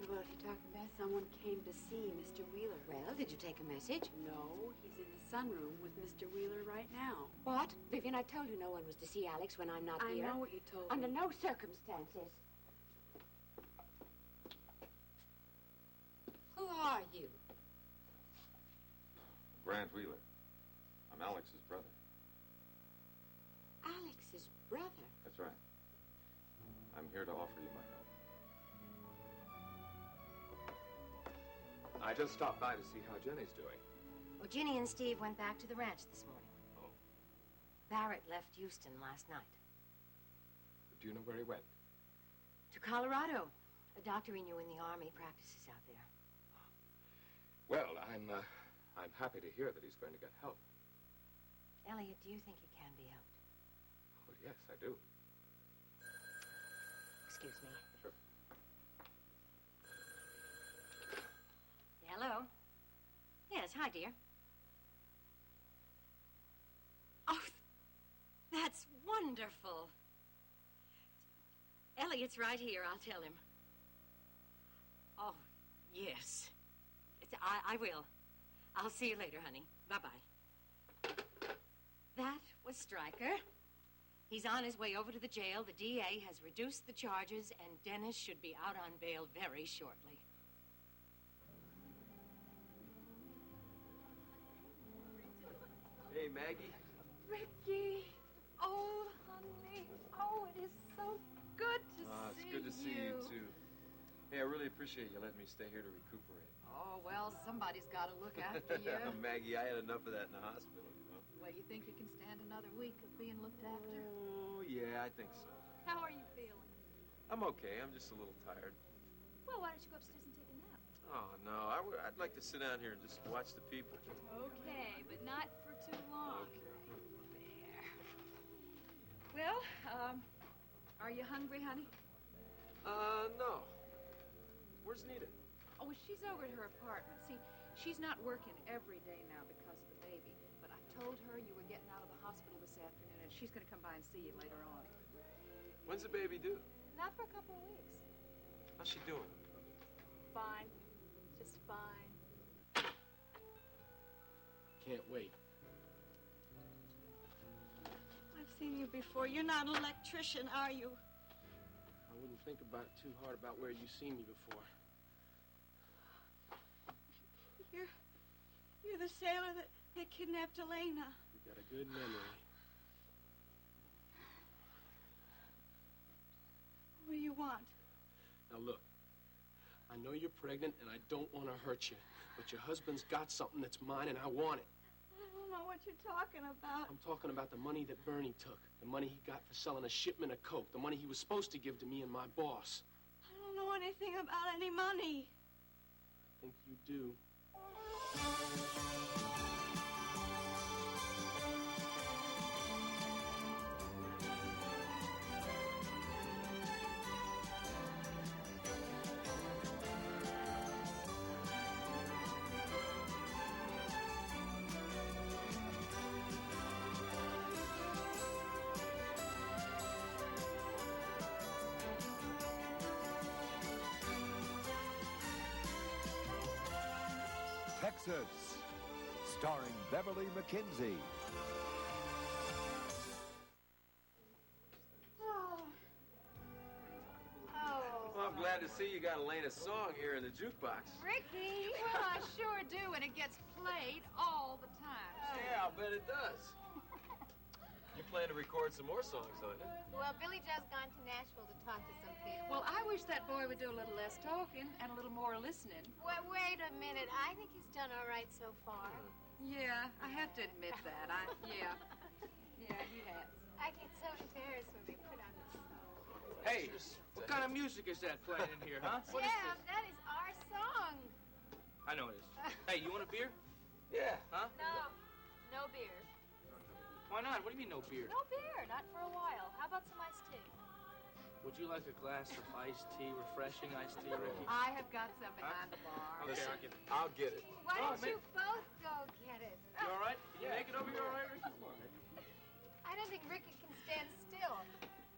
Well, if you're talking about someone came to see Mr. Wheeler. Well, did you take a message? No, he's in the sunroom with Mr. Wheeler right now. What? Vivian, I told you no one was to see Alex when I'm not here. I know what you told me. Under no circumstances. Who are you? Grant Wheeler. I'm Alex's brother. Alex's brother? That's right. I'm here to offer you my help. I just stopped by to see how Jenny's doing. Well, Ginny and Steve went back to the ranch this morning. Oh. Barrett left Houston last night. Do you know where he went? To Colorado. A doctor he knew in the Army practices out there. Well, I'm happy to hear that he's going to get help. Elliot, do you think he can be helped? Oh, yes, I do. Excuse me. Sure. Hello? Yes, hi, dear. Oh, that's wonderful. Elliot's right here. I'll tell him. Oh, yes. I will. I'll see you later, honey. Bye-bye. That was Stryker. He's on his way over to the jail. The DA has reduced the charges, and Dennis should be out on bail very shortly. Hey, Maggie. Ricky. Oh, honey. Oh, it is so good to see you. It's good to see you, too. Hey, I really appreciate you letting me stay here to recuperate. Oh, well, somebody's got to look after you. Maggie, I had enough of that in the hospital, you know. Well, you think you can stand another week of being looked after? Oh, yeah, I think so. How are you feeling? I'm okay. I'm just a little tired. Well, why don't you go upstairs and take a nap? Oh, no. I'd like to sit down here and just watch the people. Okay, but not for too long. Okay. There. Well, are you hungry, honey? No. Where's Nita? Oh, well, she's over at her apartment. See, she's not working every day now because of the baby. But I told her you were getting out of the hospital this afternoon, and she's going to come by and see you later on. When's the baby due? Not for a couple of weeks. How's she doing? Fine. Just fine. Can't wait. I've seen you before. You're not an electrician, are you? I wouldn't think about it too hard about where you've seen me before. You're the sailor that kidnapped Elena. You got a good memory. What do you want? Now look, I know you're pregnant and I don't want to hurt you, but your husband's got something that's mine and I want it. I don't know what you're talking about. I'm talking about the money that Bernie took, the money he got for selling a shipment of coke, the money he was supposed to give to me and my boss. I don't know anything about any money. I think you do. Texas, starring Beverly McKinsey. Well, I'm glad to see you got Elena's song here in the jukebox. Ricky! Well, I sure do, and it gets played all the time. Yeah, I'll bet it does. You plan to record some more songs, don't you? Well, Billy Joe's gone to Nashville to talk to some people. Well, I wish that boy would do a little less talking and a little more listening. Wait a minute. I think he's done all right so far. Yeah, I have to admit that. Yeah, he has. I get so embarrassed when they put on this song. Hey, what kind of music is that playing in here, huh? What is Yeah, this? that is our song. I know it is. Hey, you want a beer? Yeah. Huh? No beer. Why not? What do you mean no beer? No beer, not for a while. How about some iced tea? Would you like a glass of iced tea, refreshing iced tea, Ricky? I have got some behind the bar. Okay, Listen, I'll get it. Why don't you both go get it? You all right? Can you make it over here all right, Ricky? I don't think Ricky can stand still.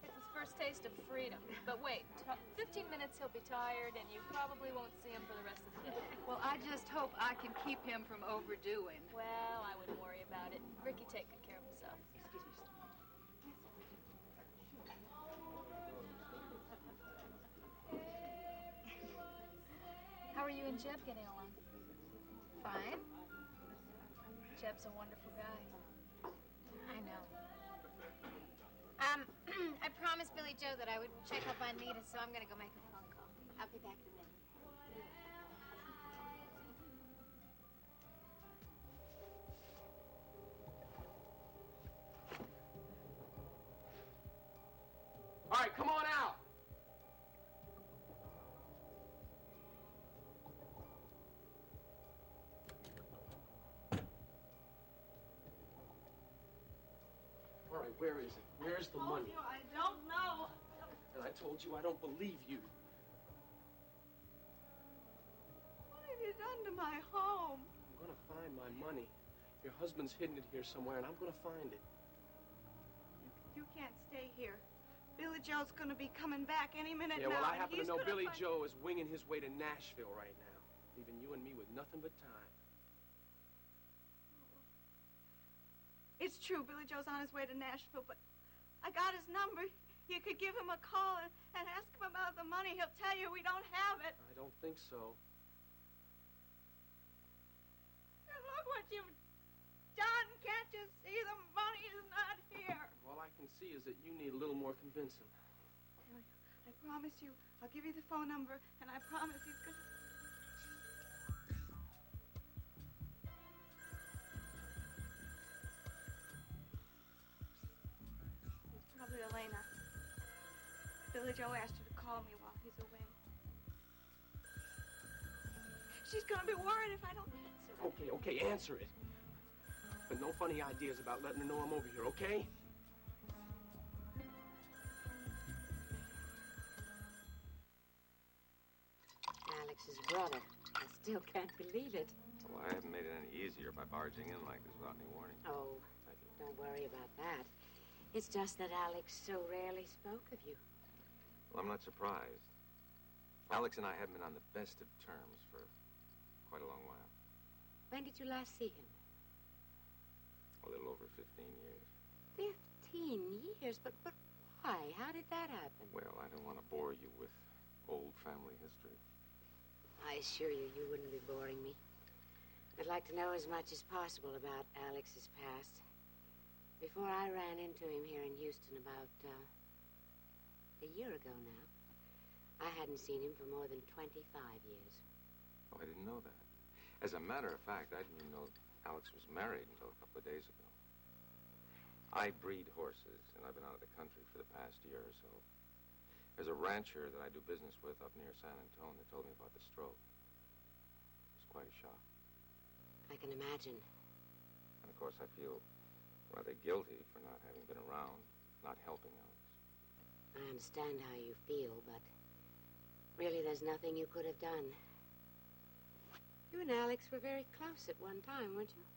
It's his first taste of freedom. But wait, 15 minutes he'll be tired, and you probably won't see him for the rest of the day. Well, I just hope I can keep him from overdoing. Well, I wouldn't worry about it. Ricky take good care of himself. Excuse me. How are you and Jeb getting along? Fine. Jeb's a wonderful guy. I know. I promised Billy Joe that I would check up on Nita, so I'm gonna go make a phone call. I'll be back in a minute. All right, come on out. All right, where is it? Where's the money? I don't know. And I told you I don't believe you. What have you done to my home? I'm gonna find my money. Your husband's hidden it here somewhere, and I'm gonna find it. You can't stay here. Billy Joe's gonna be coming back any minute Yeah, now. well, I and happen to he's know gonna Billy find- Joe is winging his way to Nashville right now, leaving you and me with nothing but time. It's true, Billy Joe's on his way to Nashville, but I got his number. You could give him a call and ask him about the money. He'll tell you we don't have it. I don't think so. And look what you've done. Can't you see the money is not here? All I can see is that you need a little more convincing. I promise you, I'll give you the phone number, and I promise he's gonna... It's probably Elena. Billy Joe asked her to call me while he's away. She's gonna be worried if I don't answer it. Okay, answer it. But no funny ideas about letting her know I'm over here, okay? Alex's brother. I still can't believe it. Well, I haven't made it any easier by barging in like this without any warning. Oh, don't worry about that. It's just that Alex so rarely spoke of you. Well, I'm not surprised. Alex and I haven't been on the best of terms for quite a long while. When did you last see him? A little over 15 years. 15 years? But why? How did that happen? Well, I don't want to bore you with old family history. I assure you, you wouldn't be boring me. I'd like to know as much as possible about Alex's past. Before I ran into him here in Houston about, a year ago now, I hadn't seen him for more than 25 years. Oh, I didn't know that. As a matter of fact, I didn't even know Alex was married until a couple of days ago. I breed horses, and I've been out of the country for the past year or so. There's a rancher that I do business with up near San Antonio that told me about the stroke. It was quite a shock. I can imagine. And of course, I feel rather guilty for not having been around, not helping Alex. I understand how you feel, but really there's nothing you could have done. You and Alex were very close at one time, weren't you?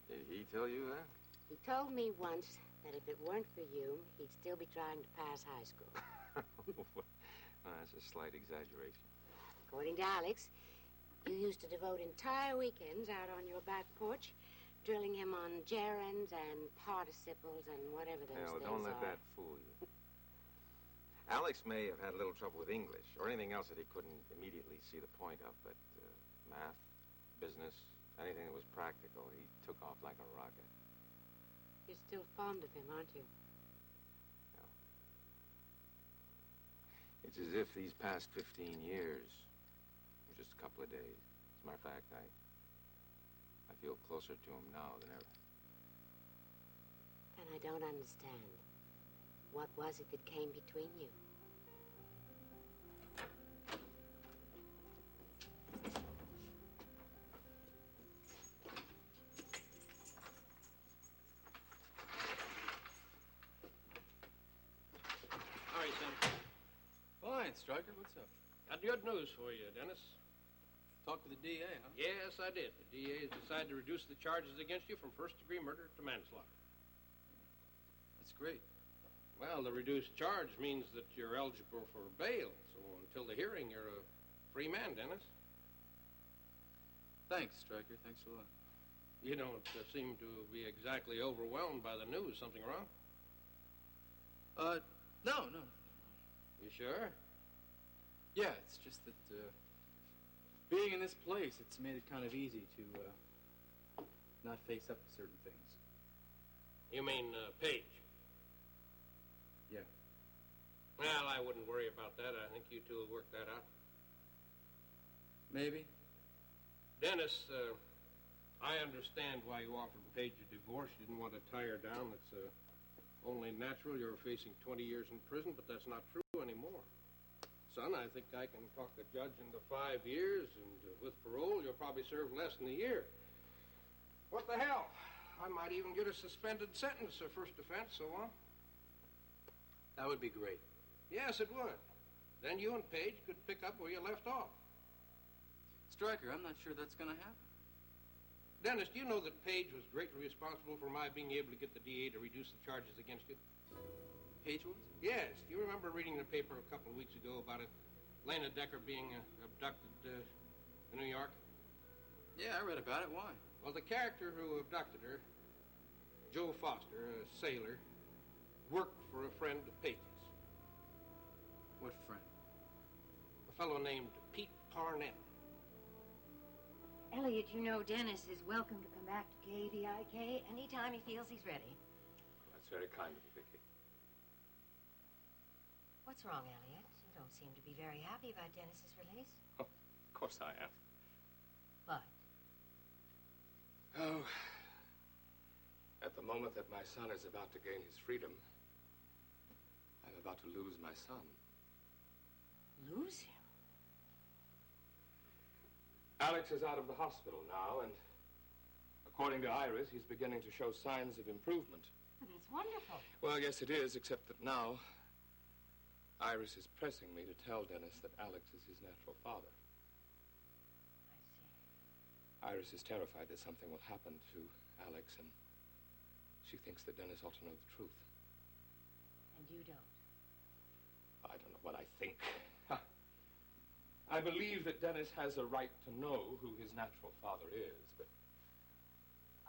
Did he tell you that? He told me once that if it weren't for you, he'd still be trying to pass high school. That's a slight exaggeration. According to Alex, you used to devote entire weekends out on your back porch, drilling him on gerunds and participles and whatever those Well, things don't let are. that fool you. Alex may have had a little trouble with English or anything else that he couldn't immediately see the point of, but math, business, anything that was practical, he took off like a rocket. You're still fond of him, aren't you? Yeah. It's as if these past 15 years were just a couple of days. As a matter of fact, I feel closer to him now than ever. And I don't understand. What was it that came between you? All right, son. Fine, Stryker. What's up? Got good news for you, Dennis. Talk to the DA, huh? Yes, I did. The DA has decided to reduce the charges against you from first-degree murder to manslaughter. That's great. Well, the reduced charge means that you're eligible for bail, so until the hearing, you're a free man, Dennis. Thanks, Stryker. Thanks a lot. You don't seem to be exactly overwhelmed by the news. Something wrong? No. You sure? Yeah, it's just that, being in this place, it's made it kind of easy to, not face up to certain things. You mean, Paige? Yeah. Well, I wouldn't worry about that. I think you two will work that out. Maybe. Dennis, I understand why you offered Paige a divorce. You didn't want to tie her down. It's only natural. You're facing 20 years in prison, but that's not true anymore. Son, I think I can talk the judge into 5 years, and with parole, you'll probably serve less than a year. What the hell? I might even get a suspended sentence for first offense, so on. That would be great. Yes, it would. Then you and Paige could pick up where you left off. Stryker, I'm not sure that's gonna happen. Dennis, do you know that Paige was greatly responsible for my being able to get the DA to reduce the charges against you? Paige was? Yes. Do you remember reading in the paper a couple of weeks ago about Lena Decker being abducted in New York? Yeah, I read about it. Why? Well, the character who abducted her, Joe Foster, a sailor, worked for a friend of Paige's. What friend? A fellow named Pete Parnell. Elliot, you know Dennis is welcome to come back to KVIK anytime he feels he's ready. That's very kind of you, Vicky. What's wrong, Elliot? You don't seem to be very happy about Dennis's release. Oh, of course I am. But? Oh, at the moment that my son is about to gain his freedom, I'm about to lose my son. Lose him? Alex is out of the hospital now, and according to Iris, he's beginning to show signs of improvement. But it's wonderful. Well, yes, it is, except that now Iris is pressing me to tell Dennis that Alex is his natural father. I see. Iris is terrified that something will happen to Alex, and she thinks that Dennis ought to know the truth. And you don't? I don't know what I think. I believe that Dennis has a right to know who his natural father is, but...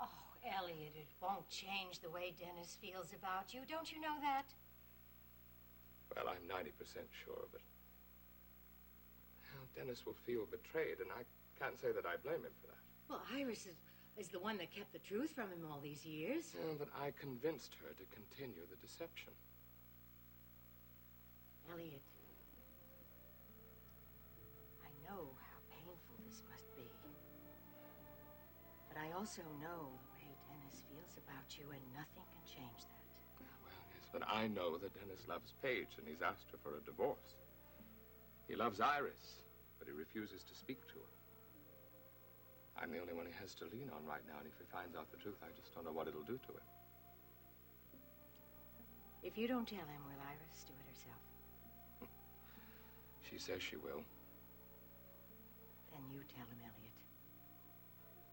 Oh, Elliot, it won't change the way Dennis feels about you. Don't you know that? Well, I'm 90% sure, but... Well, Dennis will feel betrayed, and I can't say that I blame him for that. Well, Iris is the one that kept the truth from him all these years. Yeah, but I convinced her to continue the deception. Elliot, I know how painful this must be. But I also know the way Dennis feels about you, and nothing can change that. Well, yes, but I know that Dennis loves Paige, and he's asked her for a divorce. He loves Iris, but he refuses to speak to her. I'm the only one he has to lean on right now, and if he finds out the truth, I just don't know what it'll do to him. If you don't tell him, will Iris do it herself? She says she will. Then you tell him, Elliot.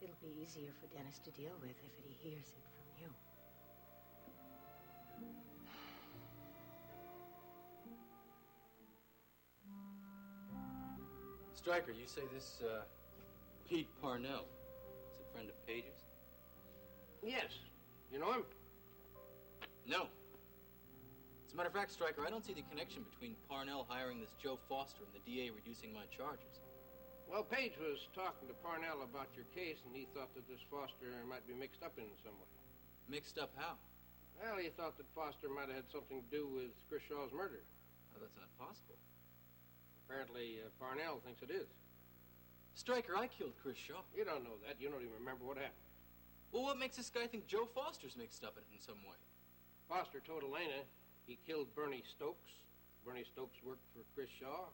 It'll be easier for Dennis to deal with if he hears it from you. Stryker, you say this, Pete Parnell is a friend of Paige's? Yes. You know him? No. As a matter of fact, Stryker, I don't see the connection between Parnell hiring this Joe Foster and the DA reducing my charges. Well, Paige was talking to Parnell about your case, and he thought that this Foster might be mixed up in some way. Mixed up how? Well, he thought that Foster might have had something to do with Chris Shaw's murder. Oh, that's not possible. Apparently, Parnell thinks it is. Stryker, I killed Chris Shaw. You don't know that. You don't even remember what happened. Well, what makes this guy think Joe Foster's mixed up in it in some way? Foster told Elena he killed Bernie Stokes. Bernie Stokes worked for Chris Shaw.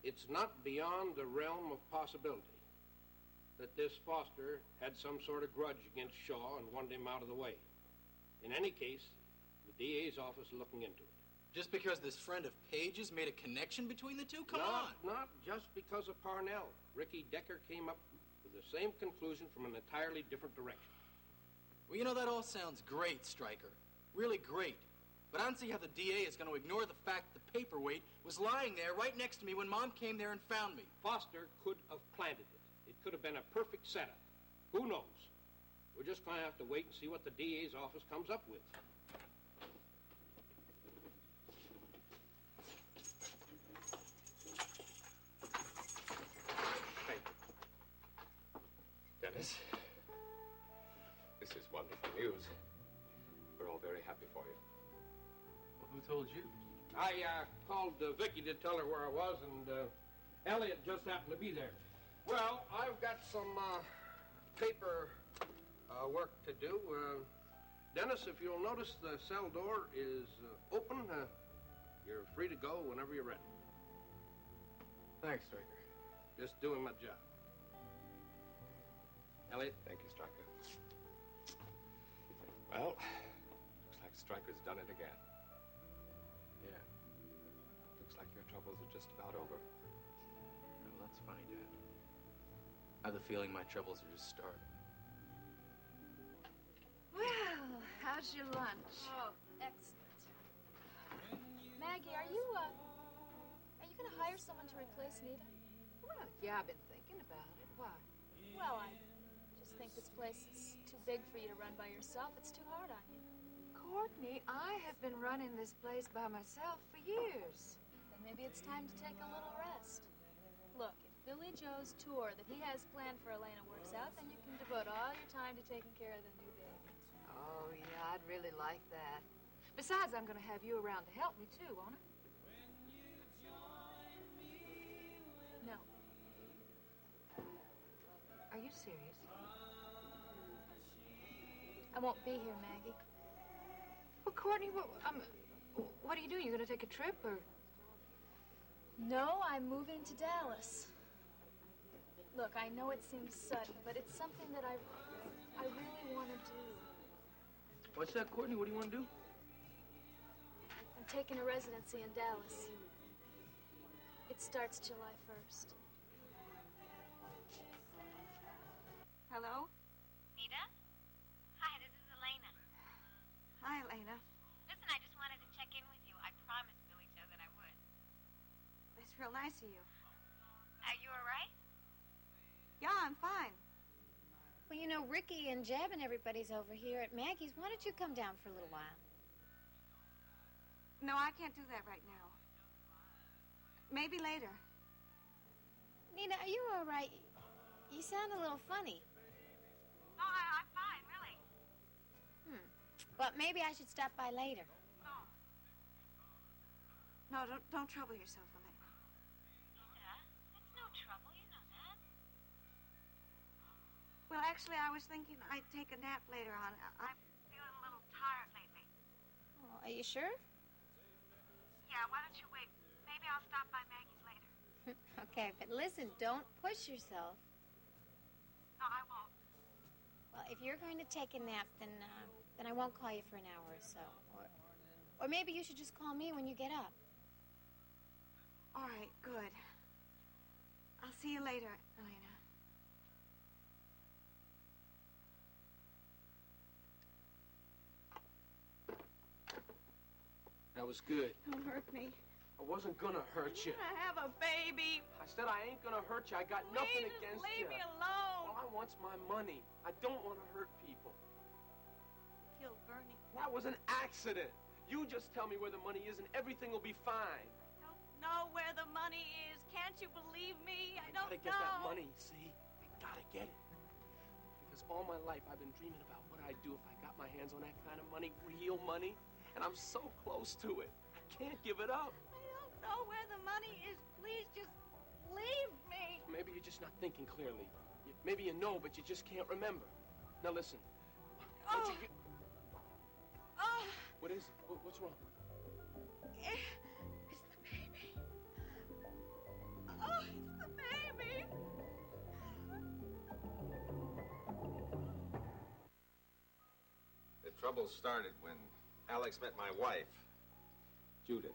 It's not beyond the realm of possibility that this Foster had some sort of grudge against Shaw and wanted him out of the way. In any case, the DA's office is looking into it. Just because this friend of Paige's made a connection between the two? Come on! Not just because of Parnell. Ricky Decker came up with the same conclusion from an entirely different direction. Well, you know, that all sounds great, Stryker. Really great. But I don't see how the DA is going to ignore the fact the paperweight was lying there right next to me when Mom came there and found me. Foster could have planted it. It could have been a perfect setup. Who knows? We're just going to have to wait and see what the DA's office comes up with. Thank you. Dennis, this is wonderful news. We're all very happy for you. Well, who told you? I called Vicky to tell her where I was, and Elliot just happened to be there. Well, I've got some paper work to do. Dennis, if you'll notice, the cell door is open. You're free to go whenever you're ready. Thanks, Stryker. Just doing my job. Elliot? Thank you, Stryker. Well, looks like Stryker's done it again. Yeah. Looks like your troubles are just about over. Well, that's funny, Dad. I have the feeling my troubles are just starting. Well, how's your lunch? Oh, excellent. Maggie, are you gonna hire someone to replace Nita? Well, yeah, I've been thinking about it. Why? Well, I just think this place is too big for you to run by yourself. It's too hard on you. Courtney, I have been running this place by myself for years. Then maybe it's time to take a little rest. Look, if Billy Joe's tour that he has planned for Elena works out, then you can devote all your time to taking care of the new baby. Oh, yeah, I'd really like that. Besides, I'm going to have you around to help me, too, won't I? No. Are you serious? I won't be here, Maggie. Well, Courtney, what are you doing? You going to take a trip, or...? No, I'm moving to Dallas. Look, I know it seems sudden, but it's something that I really want to do. What's that, Courtney? What do you want to do? I'm taking a residency in Dallas. It starts July 1st. Hello? Nita? Hi, this is Elena. Hi, Elena. Listen, I just wanted to check in with you. I promised Billy Joe that I would. That's real nice of you. Are you all right? Yeah, I'm fine. Well, you know, Ricky and Jeb and everybody's over here at Maggie's. Why don't you come down for a little while? No, I can't do that right now. Maybe later. Nina, are you all right? You sound a little funny. No, I'm fine, really. Well, maybe I should stop by later. No, don't trouble yourself, Elena. Nina, that's no trouble. You know that. Well, actually, I was thinking I'd take a nap later on. I'm feeling a little tired lately. Oh, are you sure? Yeah, why don't you wait? Maybe I'll stop by Maggie's later. Okay, but listen, don't push yourself. No, I won't. Well, if you're going to take a nap, then I won't call you for an hour or so. Or maybe you should just call me when you get up. All right, good. I'll see you later, Elena. That was good. Don't hurt me. I wasn't gonna hurt you. I have a baby. I said I ain't gonna hurt you. I got nothing Please, against leave you. me alone. All I want's my money. I don't want to hurt people. Killed Bernie. That was an accident. You just tell me where the money is and everything will be fine. I don't know where the money is. Can't you believe me? I don't Gotta get that money, see? I gotta get it. Because all my life I've been dreaming about what I'd do if I got my hands on that kind of money, real money, and I'm so close to it. I can't give it up. I don't know where the money is. Please just leave me. Maybe you're just not thinking clearly. Maybe you know, but you just can't remember. Now listen. Once you get... Oh. What is it? What's wrong? It's the baby. Oh, it's the baby. The trouble started when Alex met my wife, Judith.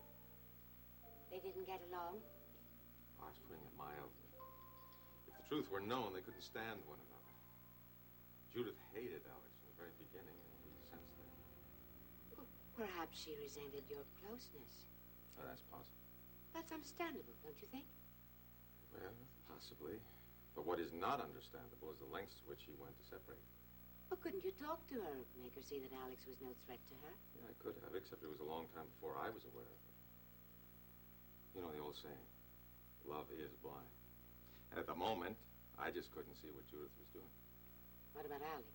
They didn't get along? I was putting it mildly. If the truth were known, they couldn't stand one another. Judith hated Alex from the very beginning. Perhaps she resented your closeness. Oh, that's possible. That's understandable, don't you think? Well, possibly. But what is not understandable is the lengths to which he went to separate. Well, couldn't you talk to her, make her see that Alex was no threat to her? Yeah, I could have, except it was a long time before I was aware of it. You know the old saying, love is blind. And at the moment, I just couldn't see what Judith was doing. What about Alex?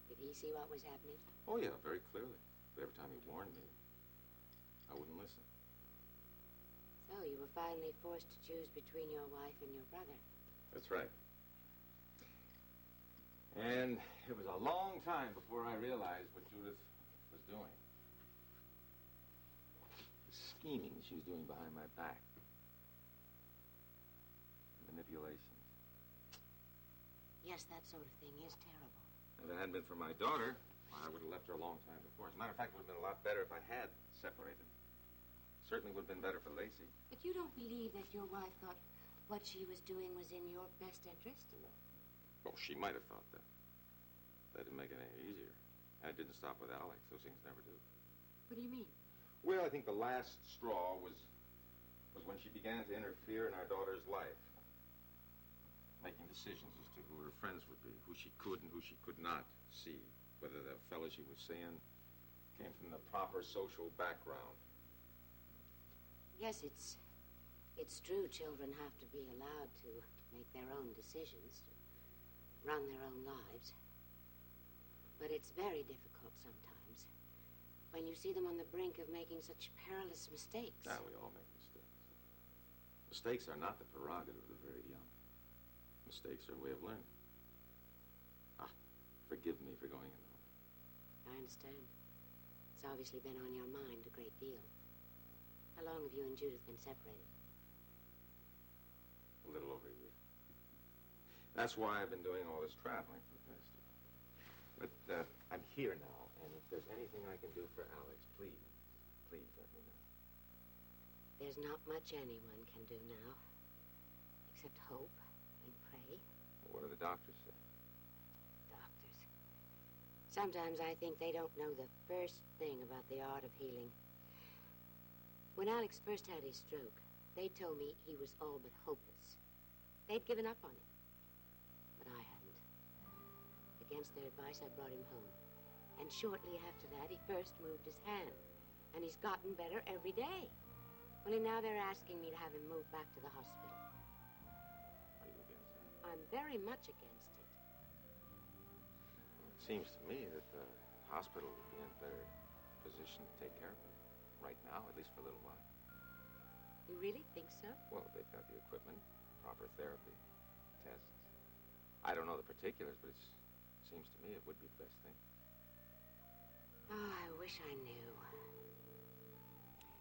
Did he see what was happening? Oh, yeah, very clearly. But every time he warned me, I wouldn't listen. So you were finally forced to choose between your wife and your brother. That's right. And it was a long time before I realized what Judith was doing. The scheming she was doing behind my back. Manipulations. Yes, that sort of thing is terrible. If it hadn't been for my daughter, I would have left her a long time before. As a matter of fact, it would have been a lot better if I had separated. Certainly would have been better for Lacey. But you don't believe that your wife thought what she was doing was in your best interest? No. Well, she might have thought that. That didn't make it any easier. And it didn't stop with Alex. Those things never do. What do you mean? Well, I think the last straw was when she began to interfere in our daughter's life. Making decisions as to who her friends would be, who she could and who she could not see. Whether the fellow she was seeing came from the proper social background. Yes, it's true children have to be allowed to make their own decisions, to run their own lives. But it's very difficult sometimes when you see them on the brink of making such perilous mistakes. Now, we all make mistakes. Mistakes are not the prerogative of the very young. Mistakes are a way of learning. Forgive me for going into that. I understand. It's obviously been on your mind a great deal. How long have you and Judith been separated? A little over a year. That's why I've been doing all this traveling for the past year. But I'm here now, and if there's anything I can do for Alex, please let me know. There's not much anyone can do now, except hope and pray. Well, what do the doctors say? Doctors. Sometimes I think they don't know the first thing about the art of healing. When Alex first had his stroke, they told me he was all but hopeless. They'd given up on him. But I hadn't. Against their advice, I brought him home. And shortly after that, he first moved his hand. And he's gotten better every day. Only now they're asking me to have him moved back to the hospital. Are you against that? I'm very much against it. Well, it seems to me that the hospital would be in a better position to take care of him. Right now, at least for a little while. You really think so? Well, they've got the equipment, proper therapy, tests. I don't know the particulars, but it seems to me it would be the best thing. Oh, I wish I knew.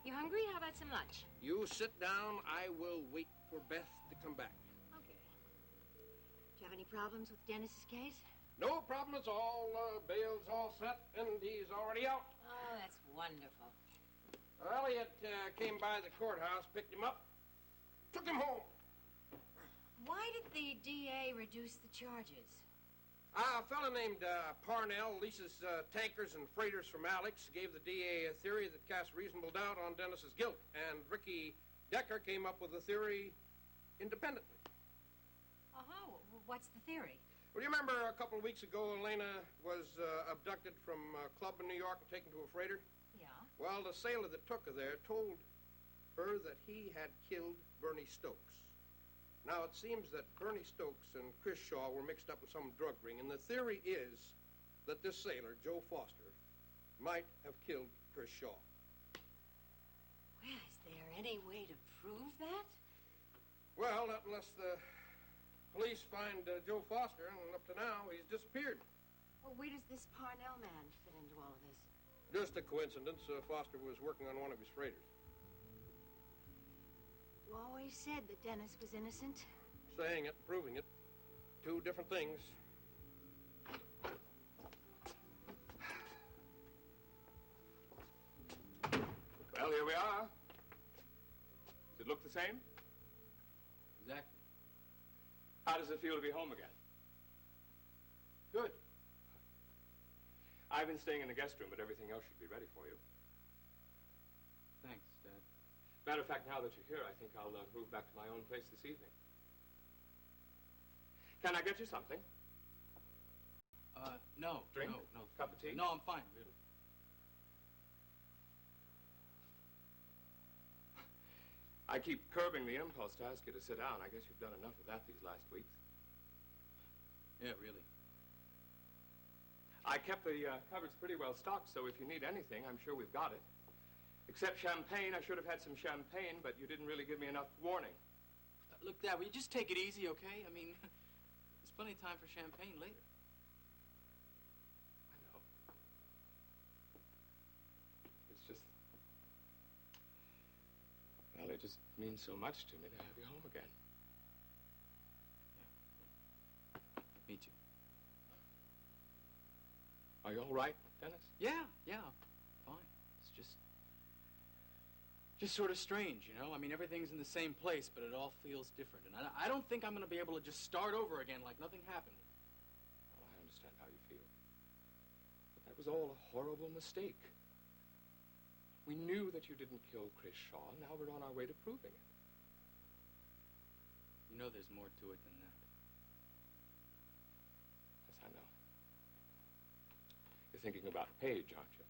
You hungry? How about some lunch? You sit down. I will wait for Beth to come back. Okay. Do you have any problems with Dennis's case? No problem at all. Bail's all set, and he's already out. Oh, that's wonderful. Elliot came by the courthouse, picked him up, took him home. Why did the DA reduce the charges? A fellow named Parnell leases tankers and freighters from Alex, gave the DA a theory that cast reasonable doubt on Dennis's guilt, and Ricky Decker came up with a theory independently. Oh, what's the theory? Well, you remember a couple of weeks ago, Elena was abducted from a club in New York and taken to a freighter? Yeah. Well, the sailor that took her there told her that he had killed Bernie Stokes. Now, it seems that Bernie Stokes and Chris Shaw were mixed up in some drug ring, and the theory is that this sailor, Joe Foster, might have killed Chris Shaw. Well, is there any way to prove that? Well, not unless the police find Joe Foster, and up to now, he's disappeared. Well, where does this Parnell man fit into all of this? Just a coincidence. Foster was working on one of his freighters. You always said that Dennis was innocent. Saying it, proving it. Two different things. Well, here we are. Does it look the same? Exactly. How does it feel to be home again? Good. I've been staying in the guest room, but everything else should be ready for you. Thanks, Dad. Matter of fact, now that you're here, I think I'll move back to my own place this evening. Can I get you something? No. Drink? No. Cup of tea? No, I'm fine, really. I keep curbing the impulse to ask you to sit down. I guess you've done enough of that these last weeks. Yeah, really. I kept the cupboards pretty well stocked, so if you need anything, I'm sure we've got it. Except champagne. I should have had some champagne, but you didn't really give me enough warning. Look, Dad, will you just take it easy, okay? I mean, there's plenty of time for champagne later. I know. It's just... Well, it just means so much to me to have you home again. Yeah. Me too. Are you all right, Dennis? Yeah, fine. It's just sort of strange, you know? I mean, everything's in the same place, but it all feels different. And I don't think I'm going to be able to just start over again like nothing happened. Well, I understand how you feel. But that was all a horrible mistake. We knew that you didn't kill Chris Shaw. Now we're on our way to proving it. You know there's more to it than that. Yes, I know. You're thinking about Paige, aren't you?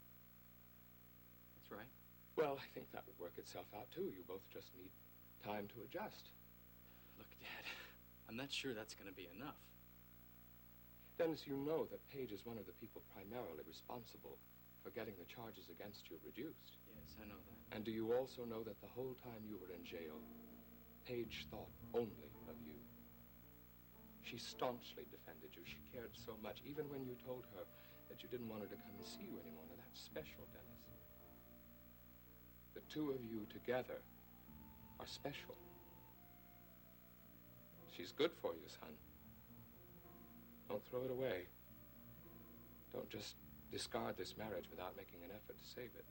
That's right. Well, I think that would work itself out, too. You both just need time to adjust. Look, Dad, I'm not sure that's going to be enough. Dennis, you know that Paige is one of the people primarily responsible for getting the charges against you reduced. Yes, I know that. And do you also know that the whole time you were in jail, Paige thought only of you? She staunchly defended you. She cared so much, even when you told her that you didn't want her to come and see you anymore. Now, that's special, Dennis. The two of you together are special. She's good for you, son. Don't throw it away. Don't just discard this marriage without making an effort to save it.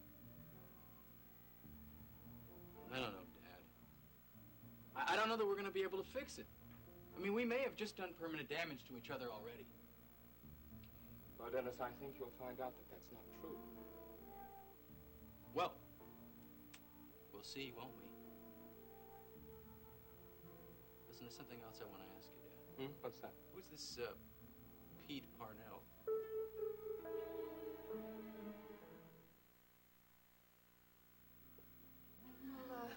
I don't know, Dad. I don't know that we're going to be able to fix it. I mean, we may have just done permanent damage to each other already. Well, Dennis, I think you'll find out that that's not true. Well, we'll see, won't we? Listen, there's something else I want to ask you, Dad. What's that? Who's this, Pete Parnell? Well,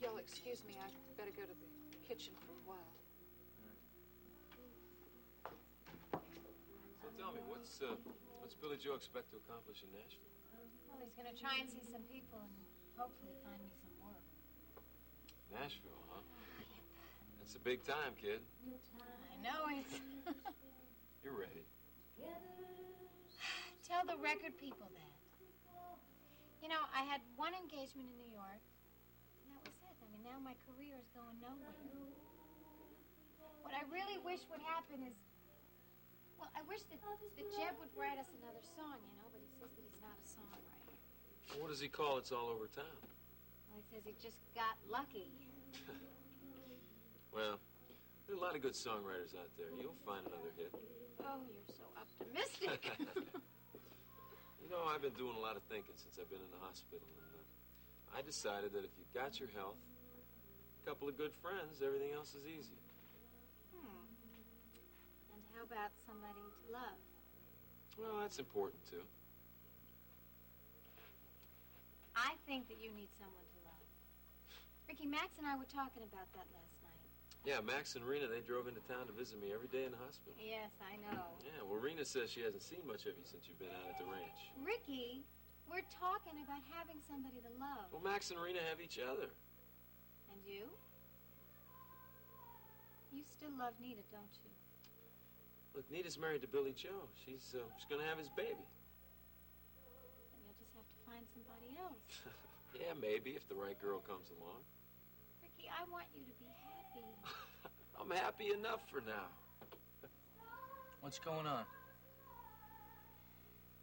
you'll excuse me. I'd better go to the kitchen for a while. So tell me, what's Billy Joe expect to accomplish in Nashville? Well, he's going to try and see some people and hopefully find me some work. Nashville, huh? That's a big time, kid. I know it. You're ready. Tell the record people that. You know, I had one engagement in New York, and that was it. I mean, now my career is going nowhere. What I really wish would happen is, well, I wish that Jeb would write us another song, you know, but he says that he's not a songwriter. Well, what does he call It's All Over Town? Well, he says he just got lucky. Well, there are a lot of good songwriters out there. You'll find another hit. Oh, you're so optimistic. You know, I've been doing a lot of thinking since I've been in the hospital, and I decided that if you got your health, a couple of good friends, everything else is easy. And how about somebody to love? Well, that's important, too. I think that you need someone to love. Ricky, Max and I were talking about that last night. Yeah, Max and Rena, they drove into town to visit me every day in the hospital. Yes, I know. Yeah, well, Rena says she hasn't seen much of you since you've been out at the ranch. Ricky, we're talking about having somebody to love. Well, Max and Rena have each other. And you? You still love Nita, don't you? Look, Nita's married to Billy Joe. She's gonna have his baby. Then you'll just have to find somebody else. Yeah, maybe, if the right girl comes along. Ricky, I want you to be happy. I'm happy enough for now. What's going on?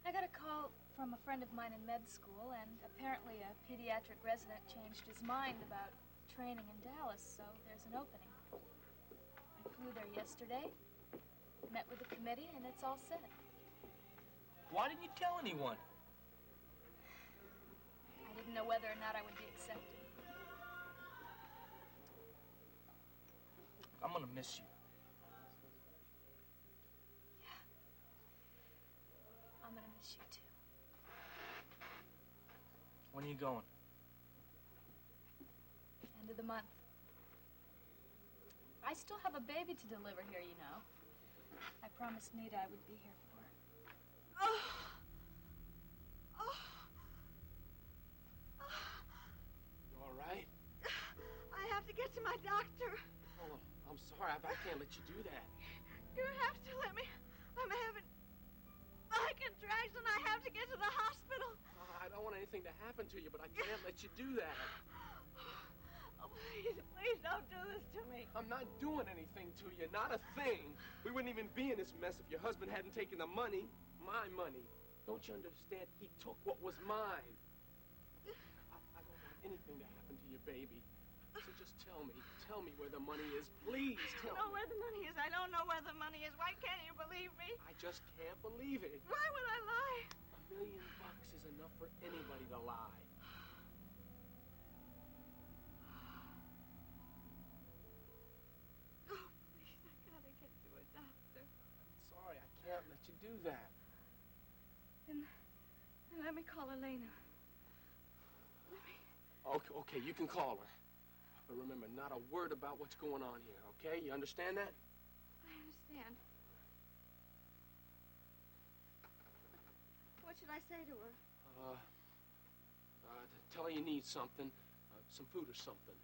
I got a call from a friend of mine in med school, and apparently a pediatric resident changed his mind about training in Dallas, so there's an opening. I flew there yesterday, met with the committee, and it's all set. Why didn't you tell anyone? I didn't didn't know whether or not I would be accepted. I'm gonna miss you. I'm gonna miss you too. When are you going? End of the month. I still have a baby to deliver here, you know. I promised Nita I would be here for her. Oh. Oh. You all right? I have to get to my doctor. Oh, I'm sorry. I can't let you do that. You have to let me. I'm having back contractions. I have to get to the hospital. I don't want anything to happen to you, but I can't let you do that. Oh, please don't do this to me. I'm not doing anything to you, not a thing. We wouldn't even be in this mess if your husband hadn't taken the money, my money. Don't you understand? He took what was mine. I don't want anything to happen to your baby. So just tell me where the money is. Please tell me. I don't know where the money is. I don't know where the money is. Why can't you believe me? I just can't believe it. Why would I lie? $1 million is enough for anybody to lie. Oh, please, I gotta get to a doctor. Sorry, I can't let you do that. Then let me call Elena. Okay, you can call her. But remember, not a word about what's going on here, okay? You understand that? I understand. What should I say to her? Tell her you need something, some food or something.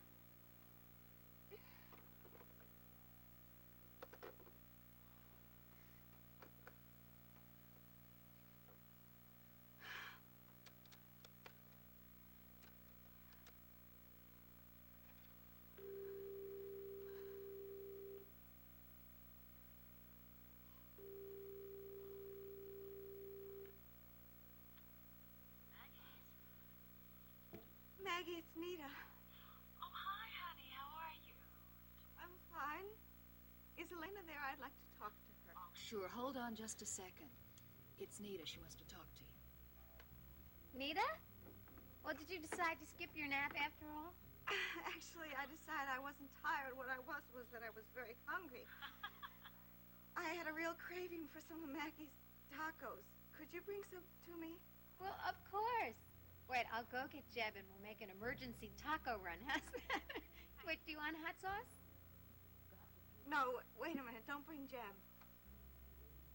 Maggie, it's Nita. Oh, hi, honey. How are you? I'm fine. Is Elena there? I'd like to talk to her. Oh, sure. Hold on just a second. It's Nita. She wants to talk to you. Nita? Well, did you decide to skip your nap after all? Actually, I decided I wasn't tired. What I was that I was very hungry. I had a real craving for some of Maggie's tacos. Could you bring some to me? Well, of course. Wait, I'll go get Jeb and we'll make an emergency taco run. How's that? Wait, do you want hot sauce? No, wait a minute. Don't bring Jeb.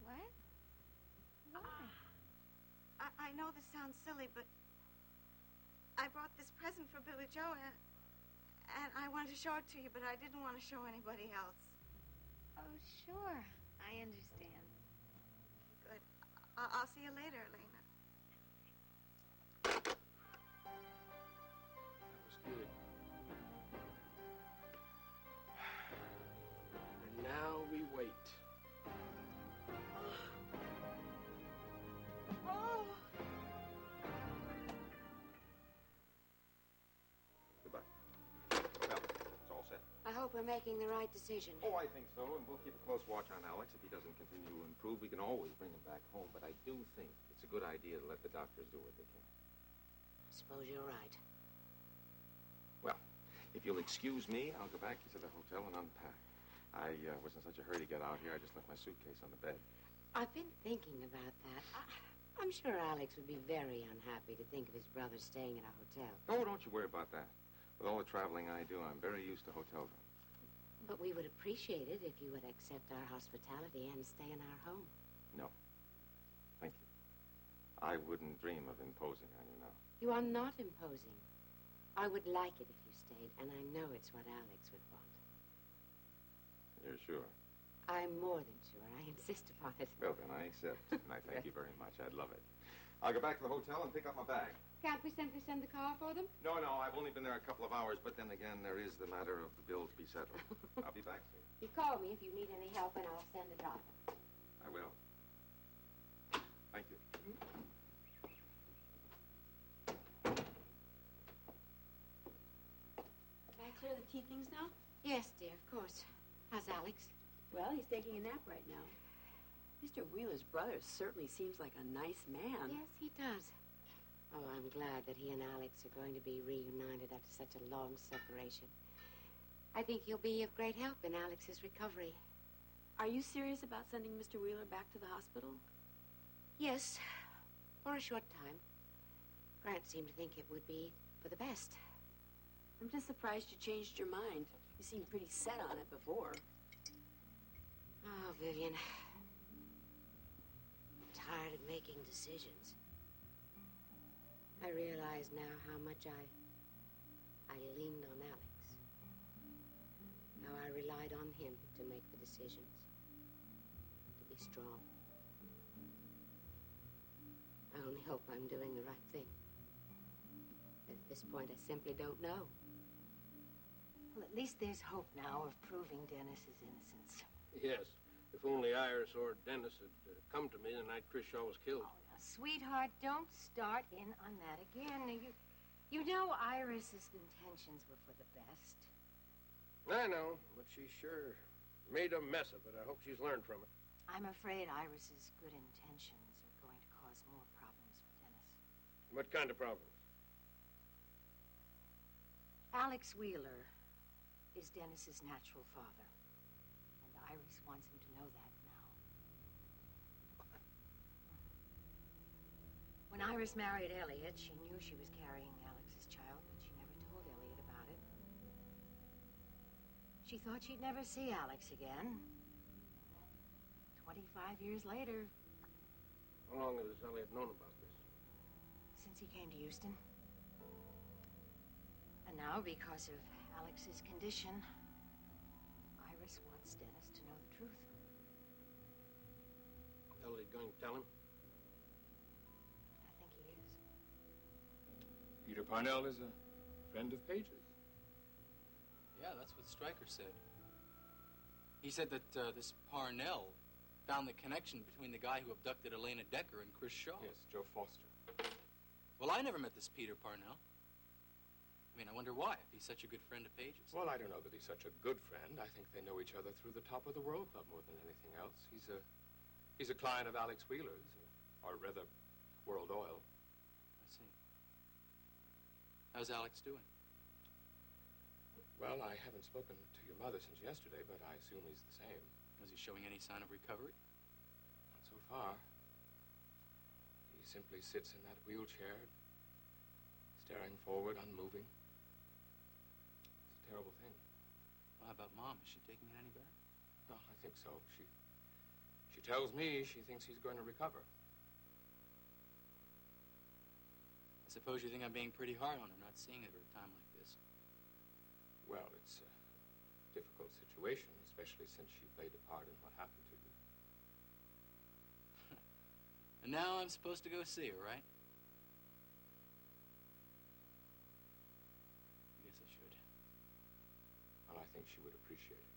What? Why? I know this sounds silly, but I brought this present for Billy Joe, and I wanted to show it to you, but I didn't want to show anybody else. Oh, sure. I understand. Good. I'll see you later, Elena. That was good. And now we wait. Oh! Goodbye. Well, it's all set. I hope we're making the right decision. Oh, I think so, and we'll keep a close watch on Alex. If he doesn't continue to improve, we can always bring him back home. But I do think it's a good idea to let the doctors do what they can. I suppose you're right. Well, if you'll excuse me, I'll go back to the hotel and unpack. I was in such a hurry to get out here, I just left my suitcase on the bed. I've been thinking about that. I'm sure Alex would be very unhappy to think of his brother staying at a hotel. Oh, don't you worry about that. With all the traveling I do, I'm very used to hotel rooms. But we would appreciate it if you would accept our hospitality and stay in our home. No. Thank you. I wouldn't dream of imposing on you now. You are not imposing. I would like it if you stayed, and I know it's what Alex would want. You're sure? I'm more than sure. I insist upon it. Well, then, I accept. And I thank you very much. I'd love it. I'll go back to the hotel and pick up my bag. Can't we simply send the car for them? No, I've only been there a couple of hours, but then again, there is the matter of the bill to be settled. I'll be back soon. You call me if you need any help, and I'll send a driver. I will. Thank you. Can I clear the tea things now? Yes, dear, of course. How's Alex? Well, he's taking a nap right now. Mr. Wheeler's brother certainly seems like a nice man. Yes, he does. Oh, I'm glad that he and Alex are going to be reunited after such a long separation. I think he'll be of great help in Alex's recovery. Are you serious about sending Mr. Wheeler back to the hospital? Yes, for a short time. Grant seemed to think it would be for the best. I'm just surprised you changed your mind. You seemed pretty set on it before. Oh, Vivian. I'm tired of making decisions. I realize now how much I leaned on Alex. How I relied on him to make the decisions. To be strong. I only hope I'm doing the right thing. At this point, I simply don't know. Well, at least there's hope now of proving Dennis's innocence. Yes. If only Iris or Dennis had come to me the night Chris Shaw was killed. Oh, now, sweetheart, don't start in on that again. You know Iris's intentions were for the best. I know, but she sure made a mess of it. I hope she's learned from it. I'm afraid Iris's good intentions are going to cause more problems for Dennis. What kind of problems? Alex Wheeler is Dennis's natural father. And Iris wants him to know that now. When Iris married Elliot, she knew she was carrying Alex's child, but she never told Elliot about it. She thought she'd never see Alex again. 25 years later... How long has Elliot known about this? Since he came to Houston. And now, because of Alex's condition, Iris wants Dennis to know the truth. Elliot going to tell him? I think he is. Peter Parnell is a friend of Page's. Yeah, that's what Stryker said. He said that this Parnell found the connection between the guy who abducted Elena Decker and Chris Shaw. Yes, Joe Foster. Well, I never met this Peter Parnell. I mean, I wonder why, if he's such a good friend of Page's. Well, I don't know that he's such a good friend. I think they know each other through the top of the World Club more than anything else. He's a client of Alex Wheeler's, or rather, World Oil. I see. How's Alex doing? Well, I haven't spoken to your mother since yesterday, but I assume he's the same. Was he showing any sign of recovery? Not so far. He simply sits in that wheelchair, staring forward, unmoving. It's a terrible thing. Well, how about Mom? Is she taking it any better? Oh, I think so. She tells me she thinks he's going to recover. I suppose you think I'm being pretty hard on her, not seeing her at a time like this. Well, it's a difficult situation, especially since she played a part in what happened to you. And now I'm supposed to go see her, right? I guess I should. Well, I think she would appreciate it.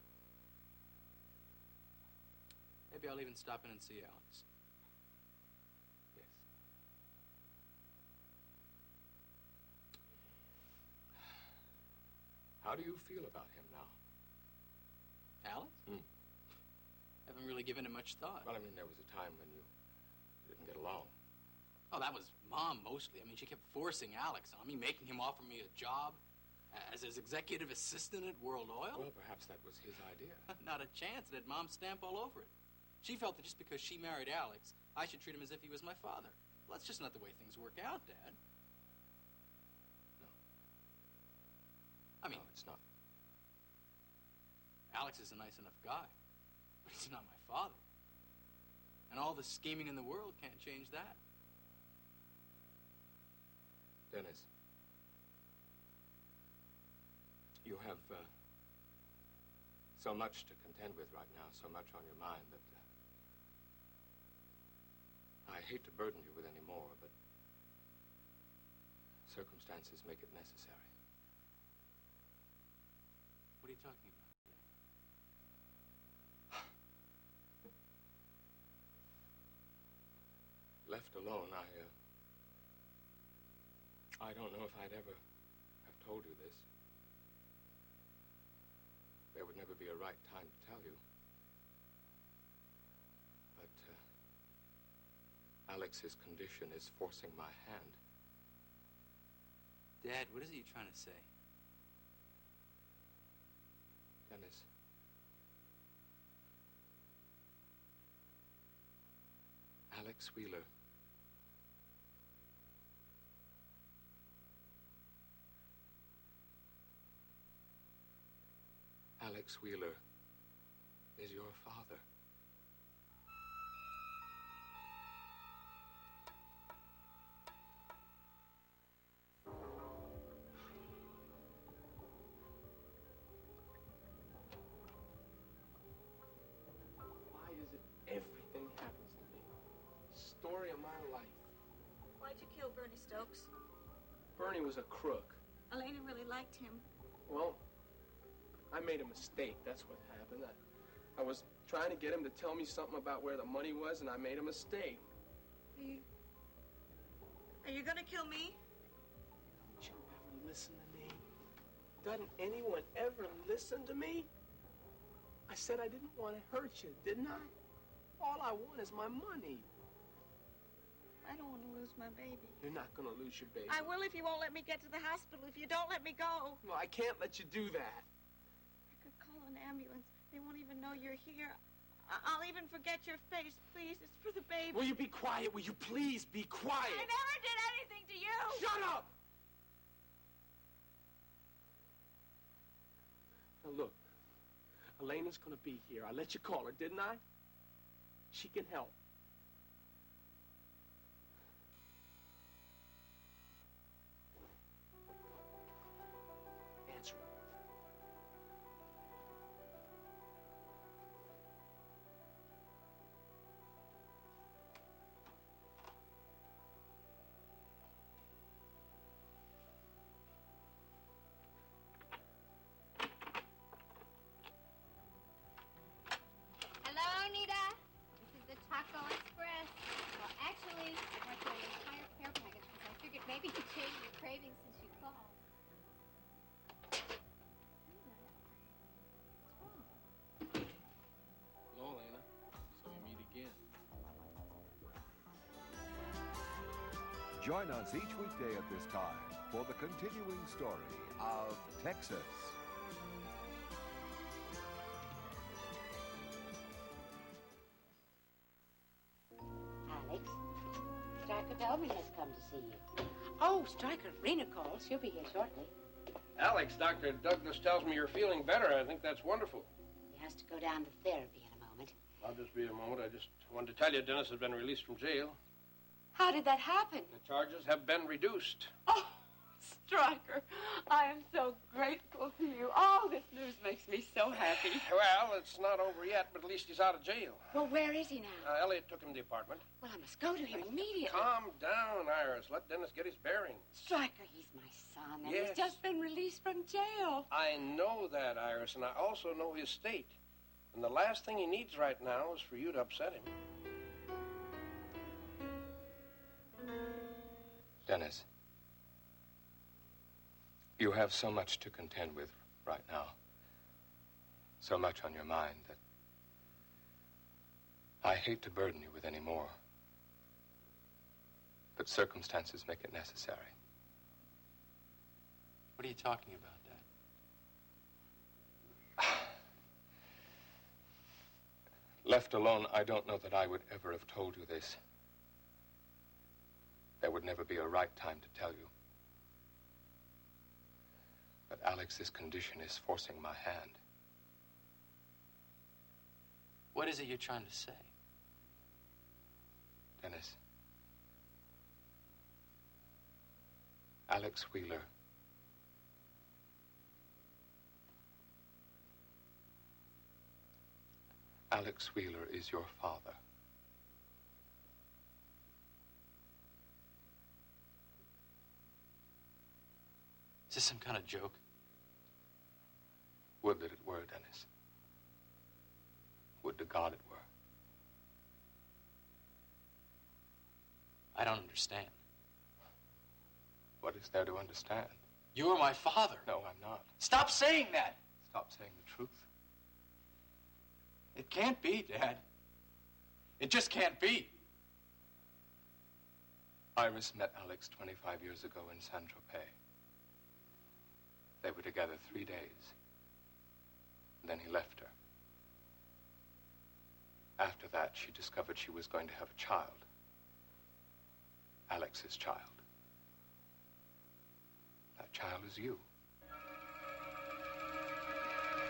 Maybe I'll even stop in and see Alex. Yes. How do you feel about him now? Alex? Haven't really given it much thought. Well, I mean, there was a time when you didn't get along. Oh, that was Mom, mostly. I mean, she kept forcing Alex on me, making him offer me a job as his executive assistant at World Oil. Well, perhaps that was his idea. Not a chance. It had Mom's stamp all over it. She felt that just because she married Alex, I should treat him as if he was my father. Well, that's just not the way things work out, Dad. No. I mean... No, it's not. Alex is a nice enough guy, but he's not my father. And all the scheming in the world can't change that. Dennis, you have so much to contend with right now, so much on your mind that I hate to burden you with any more, but circumstances make it necessary. What are you talking about? Left alone, I don't know if I'd ever have told you this. There would never be a right time to tell you. But Alex's condition is forcing my hand. Dad, what is it you're trying to say? Dennis. Alex Wheeler. Alex Wheeler is your father. Why is it everything happens to me? Story of my life. Why'd you kill Bernie Stokes? Bernie was a crook. Elena really liked him. Well, I made a mistake. That's what happened. I was trying to get him to tell me something about where the money was, and I made a mistake. Are you gonna kill me? Don't you ever listen to me? Doesn't anyone ever listen to me? I said I didn't want to hurt you, didn't I? All I want is my money. I don't want to lose my baby. You're not gonna lose your baby. I will if you won't let me get to the hospital, if you don't let me go. No, I can't let you do that. I could call an ambulance. They won't even know you're here. I'll even forget your face. Please, it's for the baby. Will you be quiet? Will you please be quiet? I never did anything to you. Shut up! Now look, Elena's gonna be here. I let you call her, didn't I? She can help. Answer it. Hello, Nita. This is the Taco Express. Well, actually, I brought you an entire care package because I figured maybe you changed your cravings since you called. Hello, Elena. So we meet again. Join us each weekday at this time for the continuing story of Texas. Alex, Stryker told me has come to see you. Oh, Stryker, Rena called. She'll be here shortly. Alex, Dr. Douglas tells me you're feeling better. I think that's wonderful. He has to go down to therapy in a moment. I'll just be a moment. I just wanted to tell you Dennis has been released from jail. How did that happen? The charges have been reduced. Oh, Stryker, I am so grateful to you. Oh, this news makes me so happy. Well, it's not over yet, but at least he's out of jail. Well, where is he now? Elliot took him to the apartment. Well, I must go to him immediately. Calm down, Iris. Let Dennis get his bearings. Stryker, he's my son, and Yes. he's just been released from jail. I know that, Iris, and I also know his state. And the last thing he needs right now is for you to upset him. Dennis, you have so much to contend with right now. So much on your mind that I hate to burden you with any more. But circumstances make it necessary. What are you talking about, Dad? Left alone, I don't know that I would ever have told you this. There would never be a right time to tell you. But Alex's condition is forcing my hand. What is it you're trying to say? Dennis. Alex Wheeler. Alex Wheeler is your father. Is this some kind of joke? Would that it were, Dennis. Would to God it were. I don't understand. What is there to understand? You're my father. No, I'm not. Stop saying that. Stop saying the truth. It can't be, Dad. It just can't be. Iris met Alex 25 years ago in Saint-Tropez. They were together 3 days. And then he left her. After that, she discovered she was going to have a child. Alex's child. That child is you.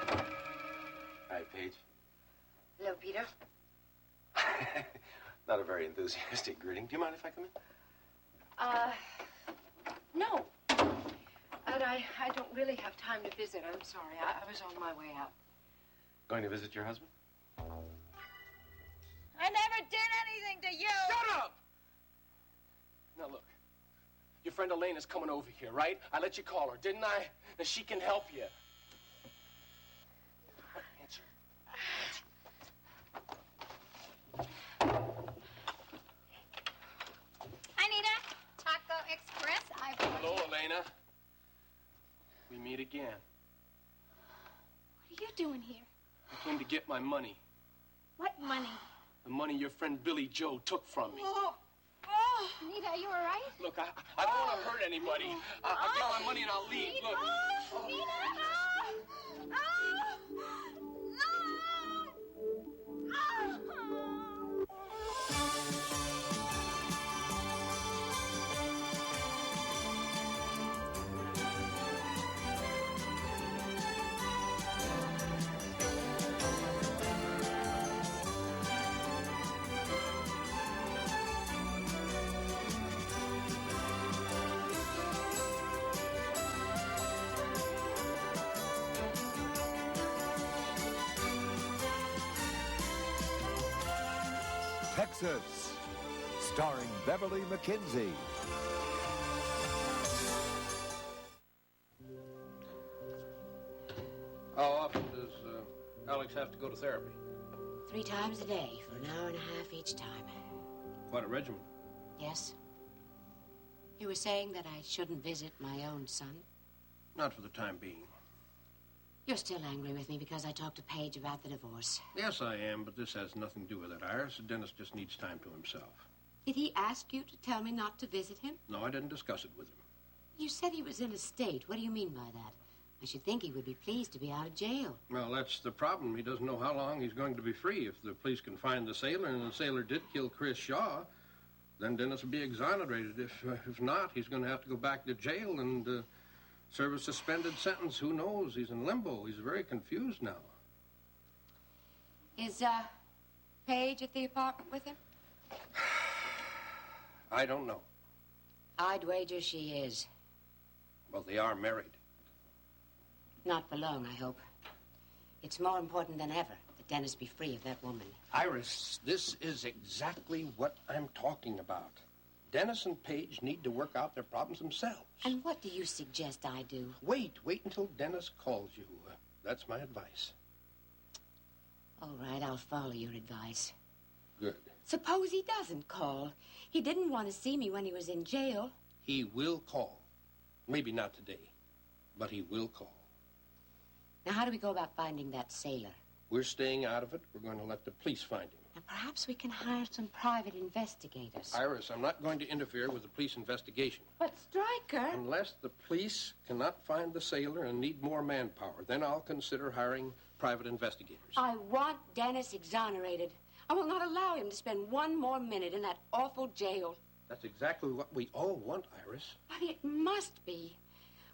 Hi, Paige. Hello, Peter. Not a very enthusiastic greeting. Do you mind if I come in? No. And I don't really have time to visit. I'm sorry. I was on my way out. Going to visit your husband? I never did anything to you! Shut up! Now, look. Your friend Elena's coming over here, right? I let you call her, didn't I? And she can help you. Answer. Anita, Taco Express. Hello, Elena. We meet again. What are you doing here? I came to get my money. What money? The money your friend Billy Joe took from me. Anita, are you all right? Look, I don't want to hurt anybody. I'll get my money and I'll leave. Look. Texas, starring Beverly McKinsey. How often does Alex have to go to therapy? 3 times a day for an hour and a half each time. Quite a regimen. Yes? You were saying that I shouldn't visit my own son? Not for the time being. You're still angry with me because I talked to Paige about the divorce. Yes, I am, but this has nothing to do with it, Iris. Dennis just needs time to himself. Did he ask you to tell me not to visit him? No, I didn't discuss it with him. You said he was in a state. What do you mean by that? I should think he would be pleased to be out of jail. Well, that's the problem. He doesn't know how long he's going to be free. If the police can find the sailor, and the sailor did kill Chris Shaw, then Dennis will be exonerated. If not, he's going to have to go back to jail and serve a suspended sentence. Who knows? He's in limbo. He's very confused now. Is, Paige at the apartment with him? I don't know. I'd wager she is. Well, they are married. Not for long, I hope. It's more important than ever that Dennis be free of that woman. Iris, this is exactly what I'm talking about. Dennis and Paige need to work out their problems themselves. And what do you suggest I do? Wait until Dennis calls you. That's my advice. All right, I'll follow your advice. Good. Suppose he doesn't call. He didn't want to see me when he was in jail. He will call. Maybe not today, but he will call. Now, how do we go about finding that sailor? We're staying out of it. We're going to let the police find him. Now, perhaps we can hire some private investigators. Iris, I'm not going to interfere with the police investigation. But, Stryker... Unless the police cannot find the sailor and need more manpower, then I'll consider hiring private investigators. I want Dennis exonerated. I will not allow him to spend one more minute in that awful jail. That's exactly what we all want, Iris. But it must be.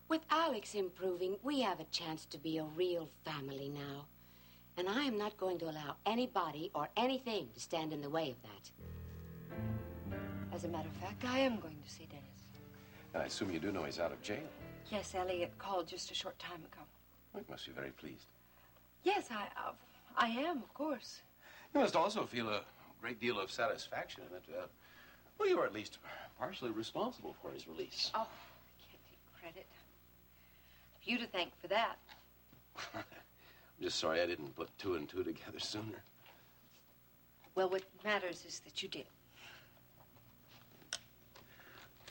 With Alex improving, we have a chance to be a real family now. And I am not going to allow anybody or anything to stand in the way of that. As a matter of fact, I am going to see Dennis. And I assume you do know he's out of jail. Yes, Elliot called just a short time ago. You must be very pleased. Yes, I am, of course. You must also feel a great deal of satisfaction in that, well, you are at least partially responsible for his release. Oh, I can't take credit. You to thank for that. I'm just sorry I didn't put 2 and 2 together sooner. Well, what matters is that you did.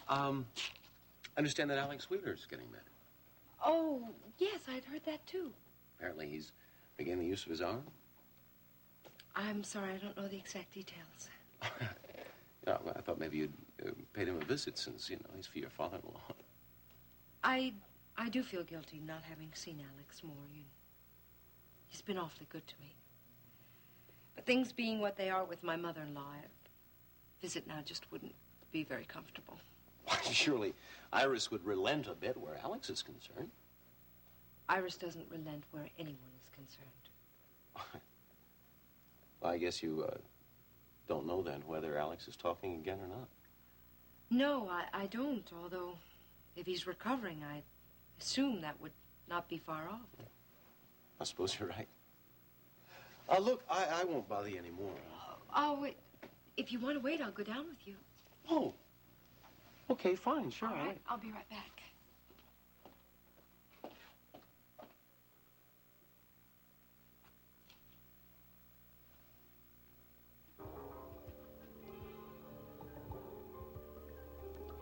I understand that Alex Wheeler's getting better. Oh, yes, I'd heard that too. Apparently he's regaining the use of his arm. I'm sorry, I don't know the exact details. Yeah, well, I thought maybe you'd paid him a visit since, you know, he's for your father-in-law. I do feel guilty not having seen Alex more. He's been awfully good to me. But things being what they are with my mother-in-law, a visit now just wouldn't be very comfortable. Why, surely Iris would relent a bit where Alex is concerned. Iris doesn't relent where anyone is concerned. Well, I guess you don't know then whether Alex is talking again or not. No, I don't, although if he's recovering, I assume that would not be far off. I suppose you're right. Look, I won't bother you anymore. If you want to wait, I'll go down with you. Oh. Okay, fine, sure. All right, I'll be right back.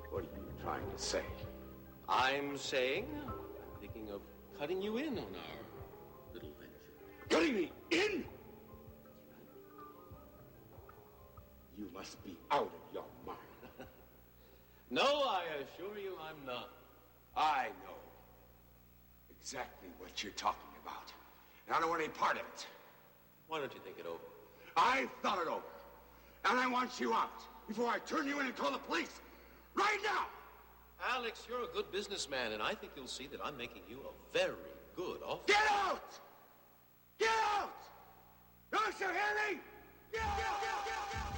What are you trying to say? I'm saying, I'm thinking of cutting you in on our little venture. Cutting me in? You must be out of your mind. No, I assure you I'm not. I know exactly what you're talking about. And I don't want any part of it. Why don't you think it over? I've thought it over. And I want you out before I turn you in and call the police. Right now! Alex, you're a good businessman, and I think you'll see that I'm making you a very good offer. Get out! Get out! Don't you hear me? Get out! Get out! Get out! Get out! Get out!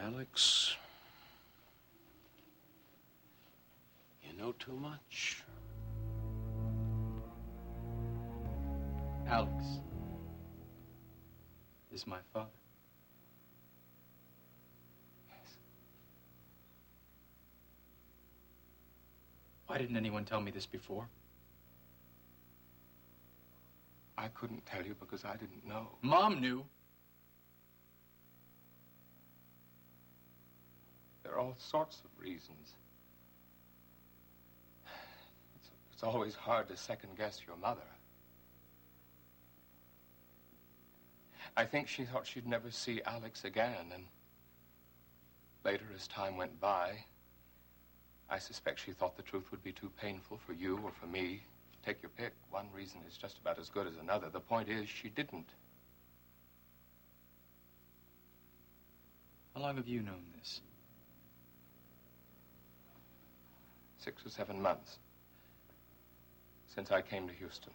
Alex, you know too much. Alex is my father. Yes. Why didn't anyone tell me this before? I couldn't tell you because I didn't know. Mom knew. There are all sorts of reasons. It's always hard to second-guess your mother. I think she thought she'd never see Alex again, and later, as time went by, I suspect she thought the truth would be too painful for you or for me. Take your pick. One reason is just about as good as another. The point is, she didn't. How long have you known this? 6 or 7 months since I came to Houston.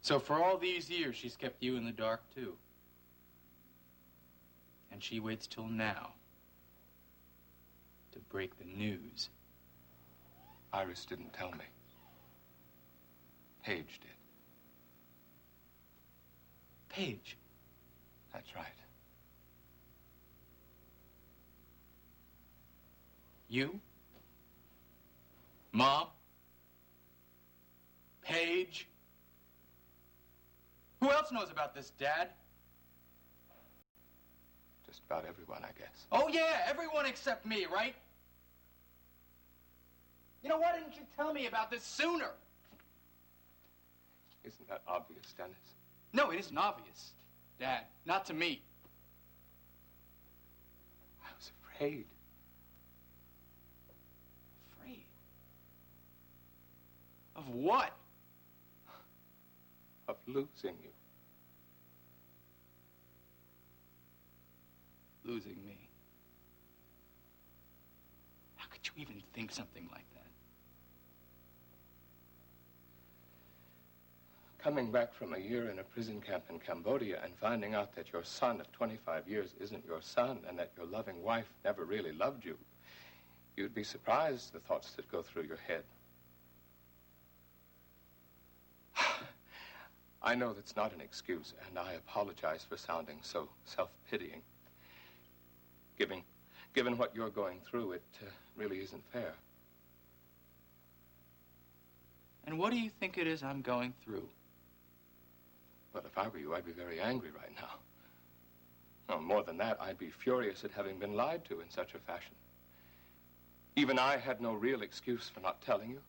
So for all these years, she's kept you in the dark, too. And she waits till now to break the news. Iris didn't tell me. Paige did. Paige? That's right. You? Mom? Paige? Who else knows about this, Dad? Just about everyone, I guess. Oh, yeah, everyone except me, right? You know, why didn't you tell me about this sooner? Isn't that obvious, Dennis? No, it isn't obvious, Dad. Not to me. I was afraid. Afraid? Of what? Of losing you. Losing me. How could you even think something like that? Coming back from a year in a prison camp in Cambodia and finding out that your son of 25 years isn't your son and that your loving wife never really loved you, you'd be surprised the thoughts that go through your head. I know that's not an excuse, and I apologize for sounding so self-pitying. Given what you're going through, it really isn't fair. And what do you think it is I'm going through? Well, if I were you, I'd be very angry right now. No, more than that, I'd be furious at having been lied to in such a fashion. Even I had no real excuse for not telling you.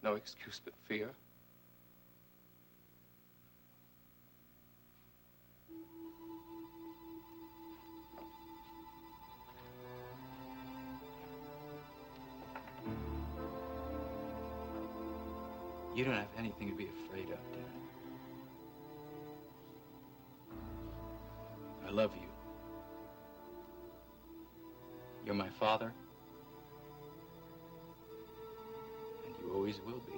No excuse but fear. You don't have anything to be afraid of, Dad. I love you. You're my father. And you always will be.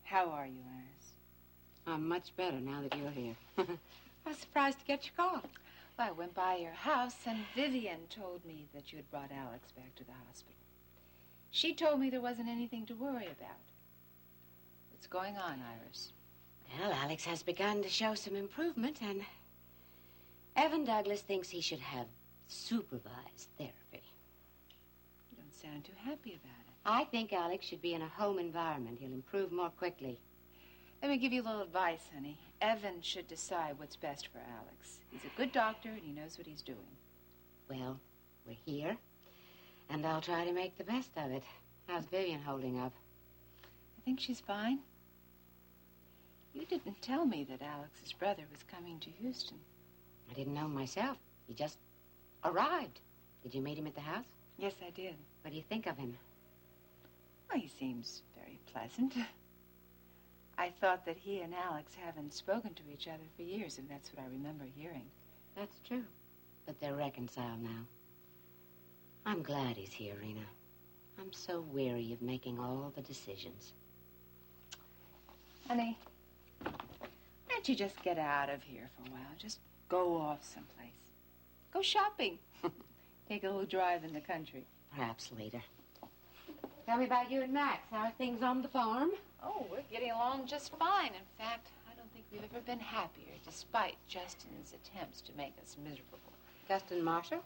How are you, Iris? I'm much better now that you're here. I was surprised to get your call. Well, I went by your house, and Vivian told me that you had brought Alex back to the hospital. She told me there wasn't anything to worry about. What's going on, Iris? Well, Alex has begun to show some improvement, and Evan Douglas thinks he should have supervised therapy. You don't sound too happy about it. I think Alex should be in a home environment. He'll improve more quickly. Let me give you a little advice, honey. Evan should decide what's best for Alex. He's a good doctor, and he knows what he's doing. Well, we're here, and I'll try to make the best of it. How's Vivian holding up? I think she's fine. You didn't tell me that Alex's brother was coming to Houston. I didn't know myself. He just arrived. Did you meet him at the house? Yes, I did. What do you think of him? Well, he seems very pleasant. I thought that he and Alex haven't spoken to each other for years, and that's what I remember hearing. That's true. But they're reconciled now. I'm glad he's here, Rena. I'm so weary of making all the decisions. Honey, why don't you just get out of here for a while? Just go off someplace. Go shopping. Take a little drive in the country. Perhaps later. Tell me about you and Max. How are things on the farm? Oh, we're getting along just fine. In fact, I don't think we've ever been happier, despite Justin's attempts to make us miserable. Justin Marshall?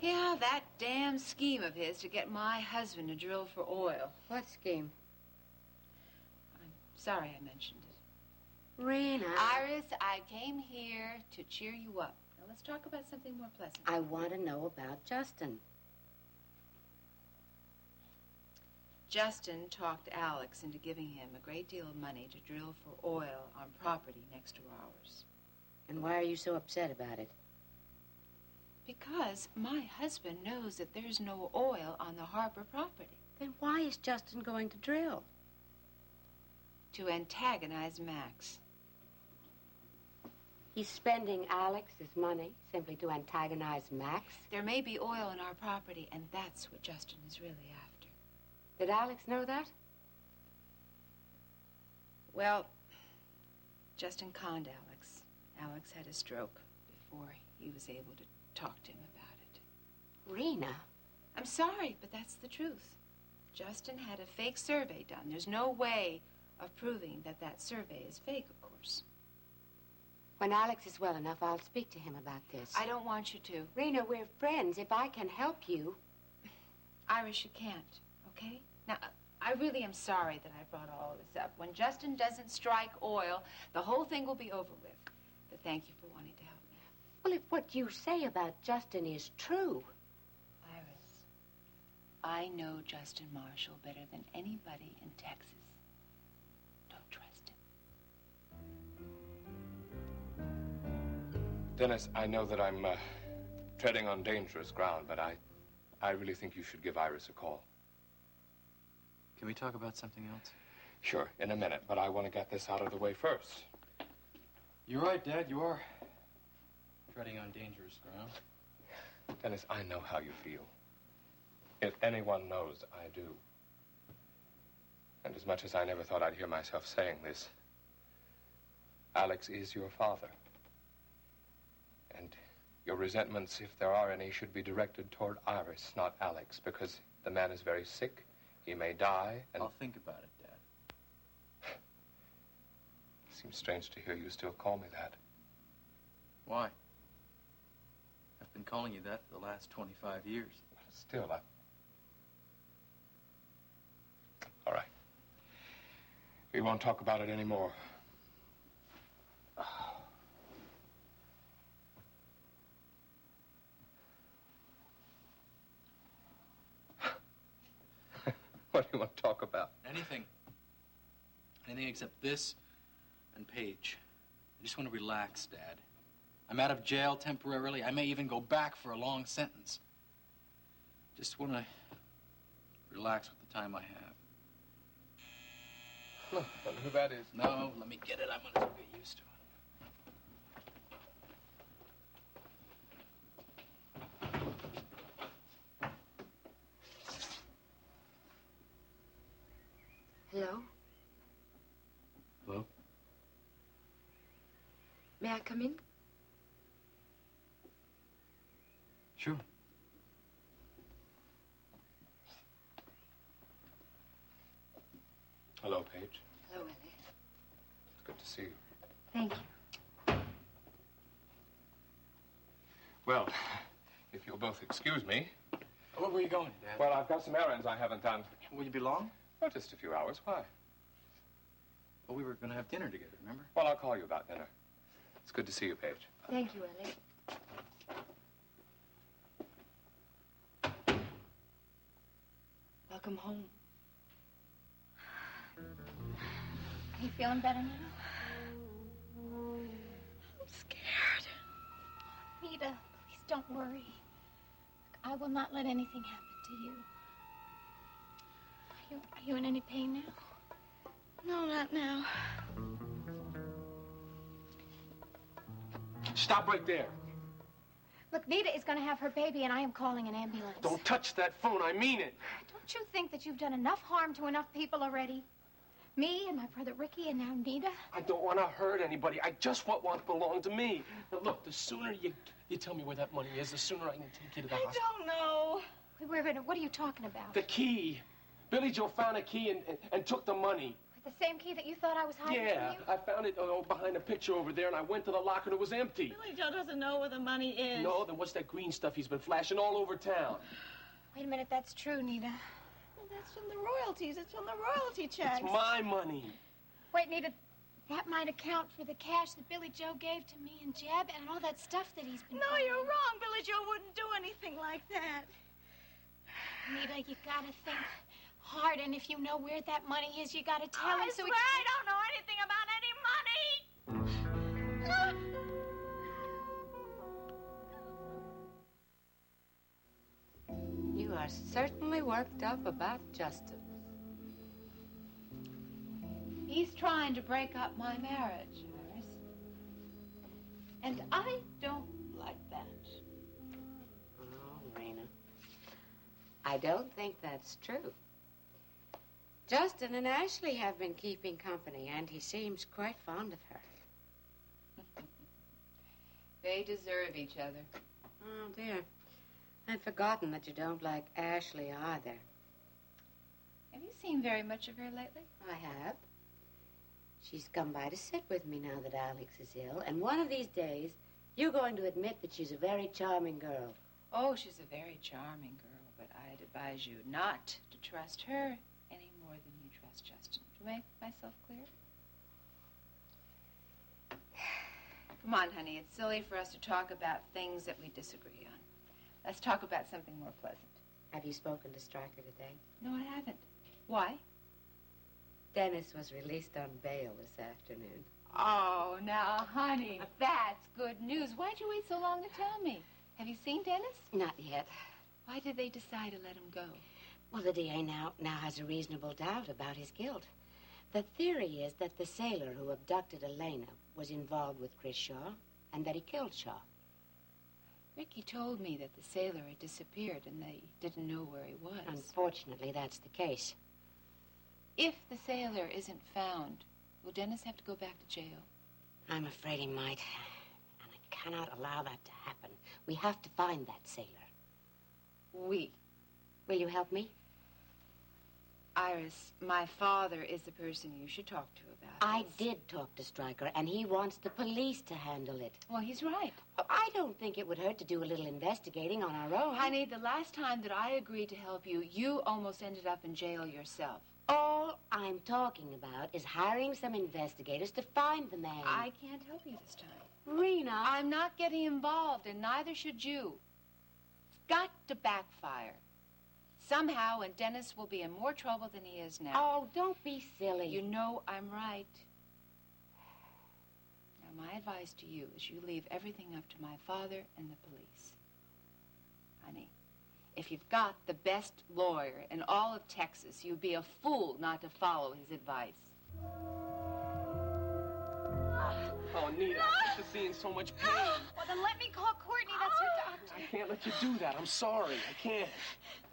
Yeah, that damn scheme of his to get my husband to drill for oil. What scheme? I'm sorry I mentioned it. Rena. Iris, I came here to cheer you up. Now, let's talk about something more pleasant. I want to know about Justin. Justin talked Alex into giving him a great deal of money to drill for oil on property next to ours. And why are you so upset about it? Because my husband knows that there's no oil on the Harper property. Then why is Justin going to drill? To antagonize Max. He's spending Alex's money simply to antagonize Max? There may be oil on our property, and that's what Justin is really after. Did Alex know that? Well, Justin conned Alex. Alex had a stroke before he was able to talk to him about it. Rena. I'm sorry, but that's the truth. Justin had a fake survey done. There's no way of proving that that survey is fake, of course. When Alex is well enough, I'll speak to him about this. I don't want you to. Rena, we're friends. If I can help you... Iris, you can't, okay? Now, I really am sorry that I brought all of this up. When Justin doesn't strike oil, the whole thing will be over with. But thank you for wanting to help me. Well, if what you say about Justin is true... Iris, I know Justin Marshall better than anybody in Texas. Don't trust him. Dennis, I know that I'm treading on dangerous ground, but I really think you should give Iris a call. Can we talk about something else? Sure, in a minute, but I want to get this out of the way first. You're right, Dad. You are treading on dangerous ground. Dennis, I know how you feel. If anyone knows, I do. And as much as I never thought I'd hear myself saying this, Alex is your father. And Your resentments, if there are any, should be directed toward Iris, not Alex, because the man is very sick. He may die, and... I'll think about it, Dad. Seems strange to hear you still call me that. Why? I've been calling you that for the last 25 years. Still, All right. We won't talk about it anymore. What do you want to talk about? Anything. Anything except this and Paige. I just want to relax, Dad. I'm out of jail temporarily. I may even go back for a long sentence. Just want to relax with the time I have. Look, I wonder who that is. No, let me get it. I'm going to get used to it. Hello? Hello? May I come in? Sure. Hello, Paige. Hello, Ellie. It's good to see you. Thank you. Well, if you'll both excuse me. Where were you going, Dad? Well, I've got some errands I haven't done. Will you be long? Oh, just a few hours. Why? Well, we were going to have dinner together, remember? Well, I'll call you about dinner. It's good to see you, Paige. Thank you, Ellie. Welcome home. Are you feeling better now? I'm scared. Rita, please don't worry. I will not let anything happen to you. Are you in any pain now? No, not now. Stop right there. Look, Nita is going to have her baby, and I am calling an ambulance. Don't touch that phone. I mean it. Don't you think that you've done enough harm to enough people already? Me and my brother Ricky and now Nita? I don't want to hurt anybody. I just want what belonged to me. Now, look, the sooner you tell me where that money is, the sooner I can take you to the hospital. I don't know. Wait a minute, what are you talking about? The key. Billy Joe found a key and took the money. The same key that you thought I was hiding Yeah, from you? I found it behind a picture over there, and I went to the locker, and it was empty. Billy Joe doesn't know where the money is. No, then what's that green stuff he's been flashing all over town? Wait a minute, that's true, Nita. Well, that's from the royalties. It's from the royalty checks. It's my money. Wait, Nita, that might account for the cash that Billy Joe gave to me and Jeb and all that stuff that he's been No, buying. you're wrong. Billy Joe wouldn't do anything like that. Nita, you gotta think hard, and if you know where that money is, you gotta tell him I so swear I don't know anything about any money. You are certainly worked up about Justin. He's trying to break up my marriage, Iris. And I don't like that. Oh, Rena. I don't think that's true. Justin and Ashley have been keeping company, and he seems quite fond of her. They deserve each other. Oh, dear. I'd forgotten that you don't like Ashley either. Have you seen very much of her lately? I have. She's come by to sit with me now that Alex is ill, and one of these days, you're going to admit that she's a very charming girl. Oh, she's a very charming girl, but I'd advise you not to trust her any more than you trust Justin. To make myself clear? Come on, honey. It's silly for us to talk about things that we disagree on. Let's talk about something more pleasant. Have you spoken to Stryker today? No, I haven't. Why? Dennis was released on bail this afternoon. Oh, now, honey, that's good news. Why'd you wait so long to tell me? Have you seen Dennis? Not yet. Why did they decide to let him go? Well, the DA now has a reasonable doubt about his guilt. The theory is that the sailor who abducted Elena was involved with Chris Shaw and that he killed Shaw. Ricky told me that the sailor had disappeared and they didn't know where he was. Unfortunately, that's the case. If the sailor isn't found, will Dennis have to go back to jail? I'm afraid he might. And I cannot allow that to happen. We have to find that sailor. We. Will you help me? Iris, my father is the person you should talk to about I this. did talk to Stryker, and he wants the police to handle it. Well, he's right. I don't think it would hurt to do a little investigating on our own. Honey, the last time that I agreed to help you, you almost ended up in jail yourself. All I'm talking about is hiring some investigators to find the man. I can't help you this time. Rena. I'm not getting involved, and neither should you. It's got to backfire. Somehow, and Dennis will be in more trouble than he is now. Oh, don't be silly. You know I'm right. Now, my advice to you is you leave everything up to my father and the police. Honey, if you've got the best lawyer in all of Texas, you'd be a fool not to follow his advice. Oh, Nita, I'm just seeing so much pain. Well, then let me call Courtney. That's her doctor. I can't let you do that. I'm sorry. I can't.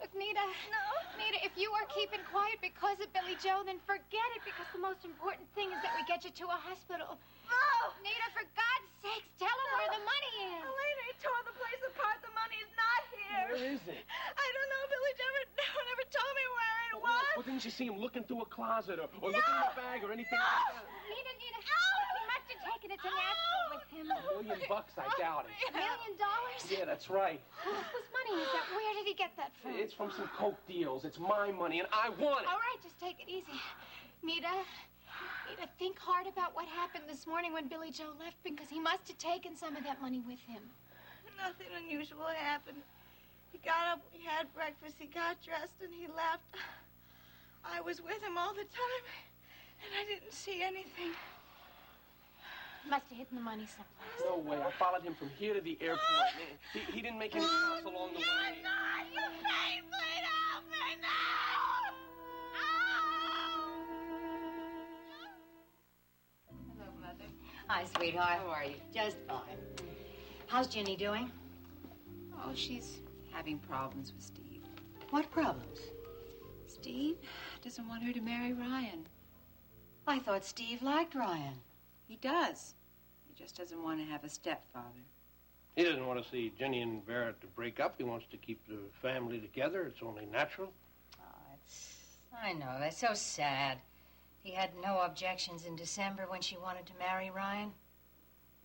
Look, Nita. No. Nita, if you are keeping quiet because of Billy Joe, then forget it, because the most important thing is that we get you to a hospital. Oh! Nita, for God's sakes, tell him where the money is. Elena, he tore the place apart. The money is not here. Where is it? I don't know. Billy never told me where it was. Well, didn't you see him looking through a closet or looking in a bag or anything like that? Nita. He must have taken it to Nashville with him. $1 million, I doubt it. $1 million? Yeah, that's right. Whose money is that? Where did he get that from? It's from some coke deals. It's my money, and I want it. All right, just take it easy. Nita, think hard about what happened this morning when Billy Joe left, because he must have taken some of that money with him. Nothing unusual happened. He got up, we had breakfast, he got dressed, and he left. I was with him all the time, and I didn't see anything. Must have hidden the money someplace. No way. I followed him from here to the airport. He didn't make any stops along the way. Not you painfully help me now! Hello, Mother. Hi, sweetheart. How are you? Just fine. How's Jenny doing? Oh, she's having problems with Steve. What problems? Steve doesn't want her to marry Ryan. I thought Steve liked Ryan. He does. He just doesn't want to have a stepfather. He doesn't want to see Jenny and Barrett to break up. He wants to keep the family together. It's only natural. I know. That's so sad. He had no objections in December when she wanted to marry Ryan.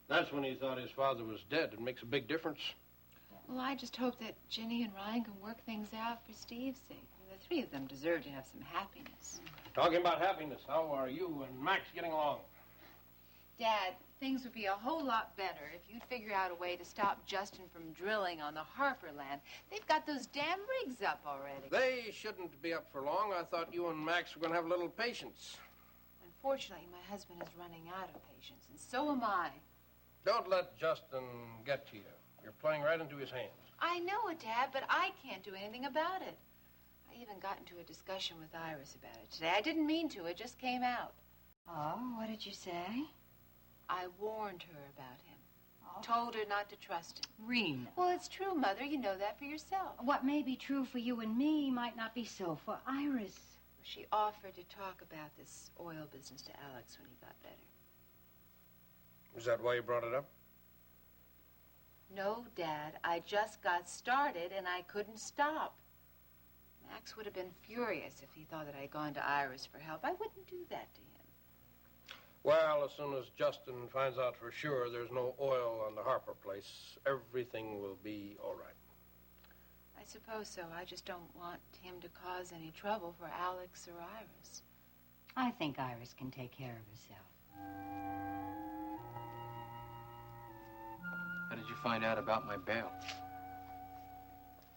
That's when he thought his father was dead. It makes a big difference. Well, I just hope that Jenny and Ryan can work things out for Steve's sake. The three of them deserve to have some happiness. Talking about happiness, how are you and Max getting along? Dad, things would be a whole lot better if you'd figure out a way to stop Justin from drilling on the Harper land. They've got those damn rigs up already. They shouldn't be up for long. I thought you and Max were going to have a little patience. Unfortunately, my husband is running out of patience, and so am I. Don't let Justin get to you. You're playing right into his hands. I know it, Dad, but I can't do anything about it. I even got into a discussion with Iris about it today. I didn't mean to. It just came out. Oh, what did you say? I warned her about him. Told her not to trust him. Rena. Well, it's true, Mother. You know that for yourself. What may be true for you and me might not be so for Iris. She offered to talk about this oil business to Alex when he got better. Is that why you brought it up? No, Dad. I just got started and I couldn't stop. Max would have been furious if he thought that I'd gone to Iris for help. I wouldn't do that to him. Well, as soon as Justin finds out for sure there's no oil on the Harper place, everything will be all right. I suppose so. I just don't want him to cause any trouble for Alex or Iris. I think Iris can take care of herself. How did you find out about my bail?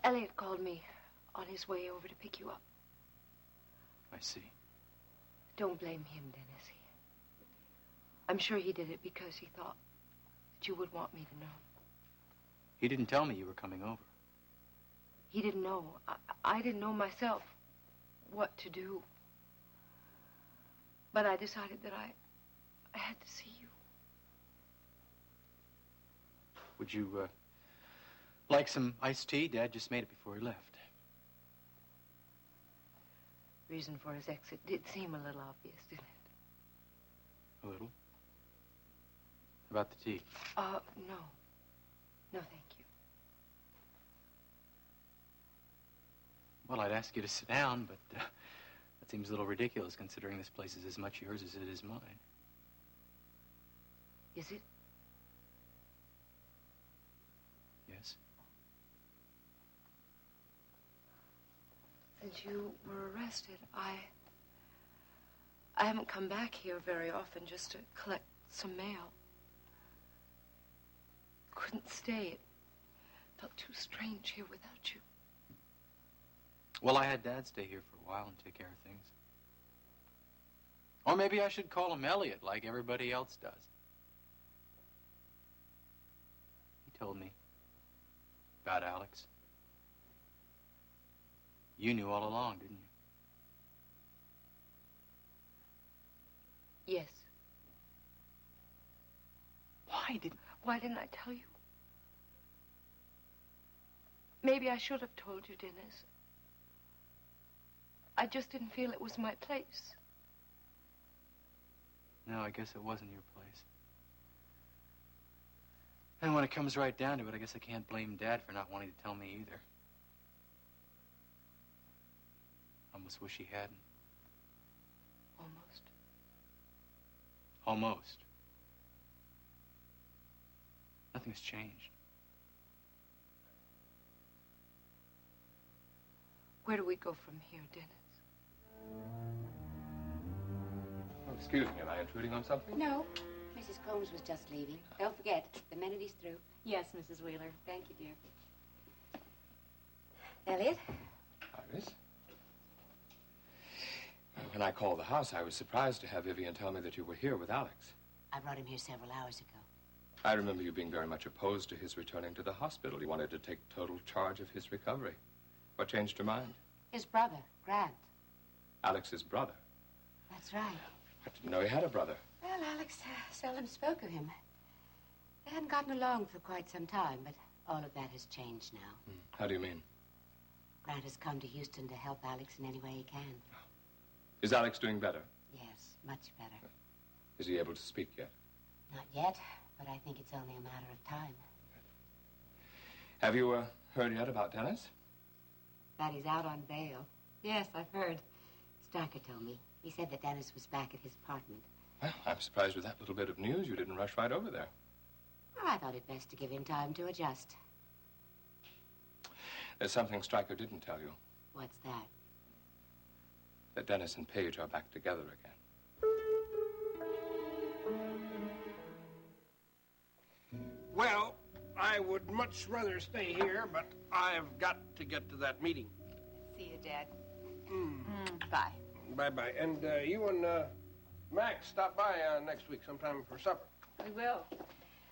Elliot called me on his way over to pick you up. I see. Don't blame him, Dennis. I'm sure he did it because he thought that you would want me to know. He didn't tell me you were coming over. He didn't know. I didn't know myself what to do. But I decided that I had to see you. Would you, like some iced tea? Dad just made it before he left. Reason for his exit did seem a little obvious, didn't it? A little. About the tea. No. No, thank you. Well, I'd ask you to sit down, but that seems a little ridiculous considering this place is as much yours as it is mine. Is it? Yes. Since you were arrested, I haven't come back here very often just to collect some mail. Couldn't stay. It felt too strange here without you. Well, I had Dad stay here for a while and take care of things. Or maybe I should call him Elliot like everybody else does. He told me about Alex. You knew all along, didn't you? Yes. Why didn't I tell you? Maybe I should have told you, Dennis. I just didn't feel it was my place. No, I guess it wasn't your place. And when it comes right down to it, I guess I can't blame Dad for not wanting to tell me either. I almost wish he hadn't. Almost. Almost. Nothing's changed. Where do we go from here, Dennis? Oh, excuse me, am I intruding on something? No. Mrs. Combs was just leaving. Don't forget, the amenity's through. Yes, Mrs. Wheeler. Thank you, dear. Elliot? Iris? When I called the house, I was surprised to have Vivian tell me that you were here with Alex. I brought him here several hours ago. I remember you being very much opposed to his returning to the hospital. You wanted to take total charge of his recovery. What changed your mind? His brother, Grant. Alex's brother. That's right. I didn't know he had a brother. Well, Alex seldom spoke of him. They hadn't gotten along for quite some time, but all of that has changed now. How do you mean? Grant has come to Houston to help Alex in any way he can. Is Alex doing better? Yes, much better. Is he able to speak yet? Not yet, but I think it's only a matter of time. Have you heard yet about Dennis? That he's out on bail. Yes, I've heard. Stryker told me. He said that Dennis was back at his apartment. Well, I'm surprised with that little bit of news you didn't rush right over there. Well, I thought it best to give him time to adjust. There's something Stryker didn't tell you. What's that? That Dennis and Paige are back together again. Well, I would much rather stay here, but I've got to get to that meeting. See you, Dad. Bye. Bye-bye. And you and Max stop by next week sometime for supper. We will.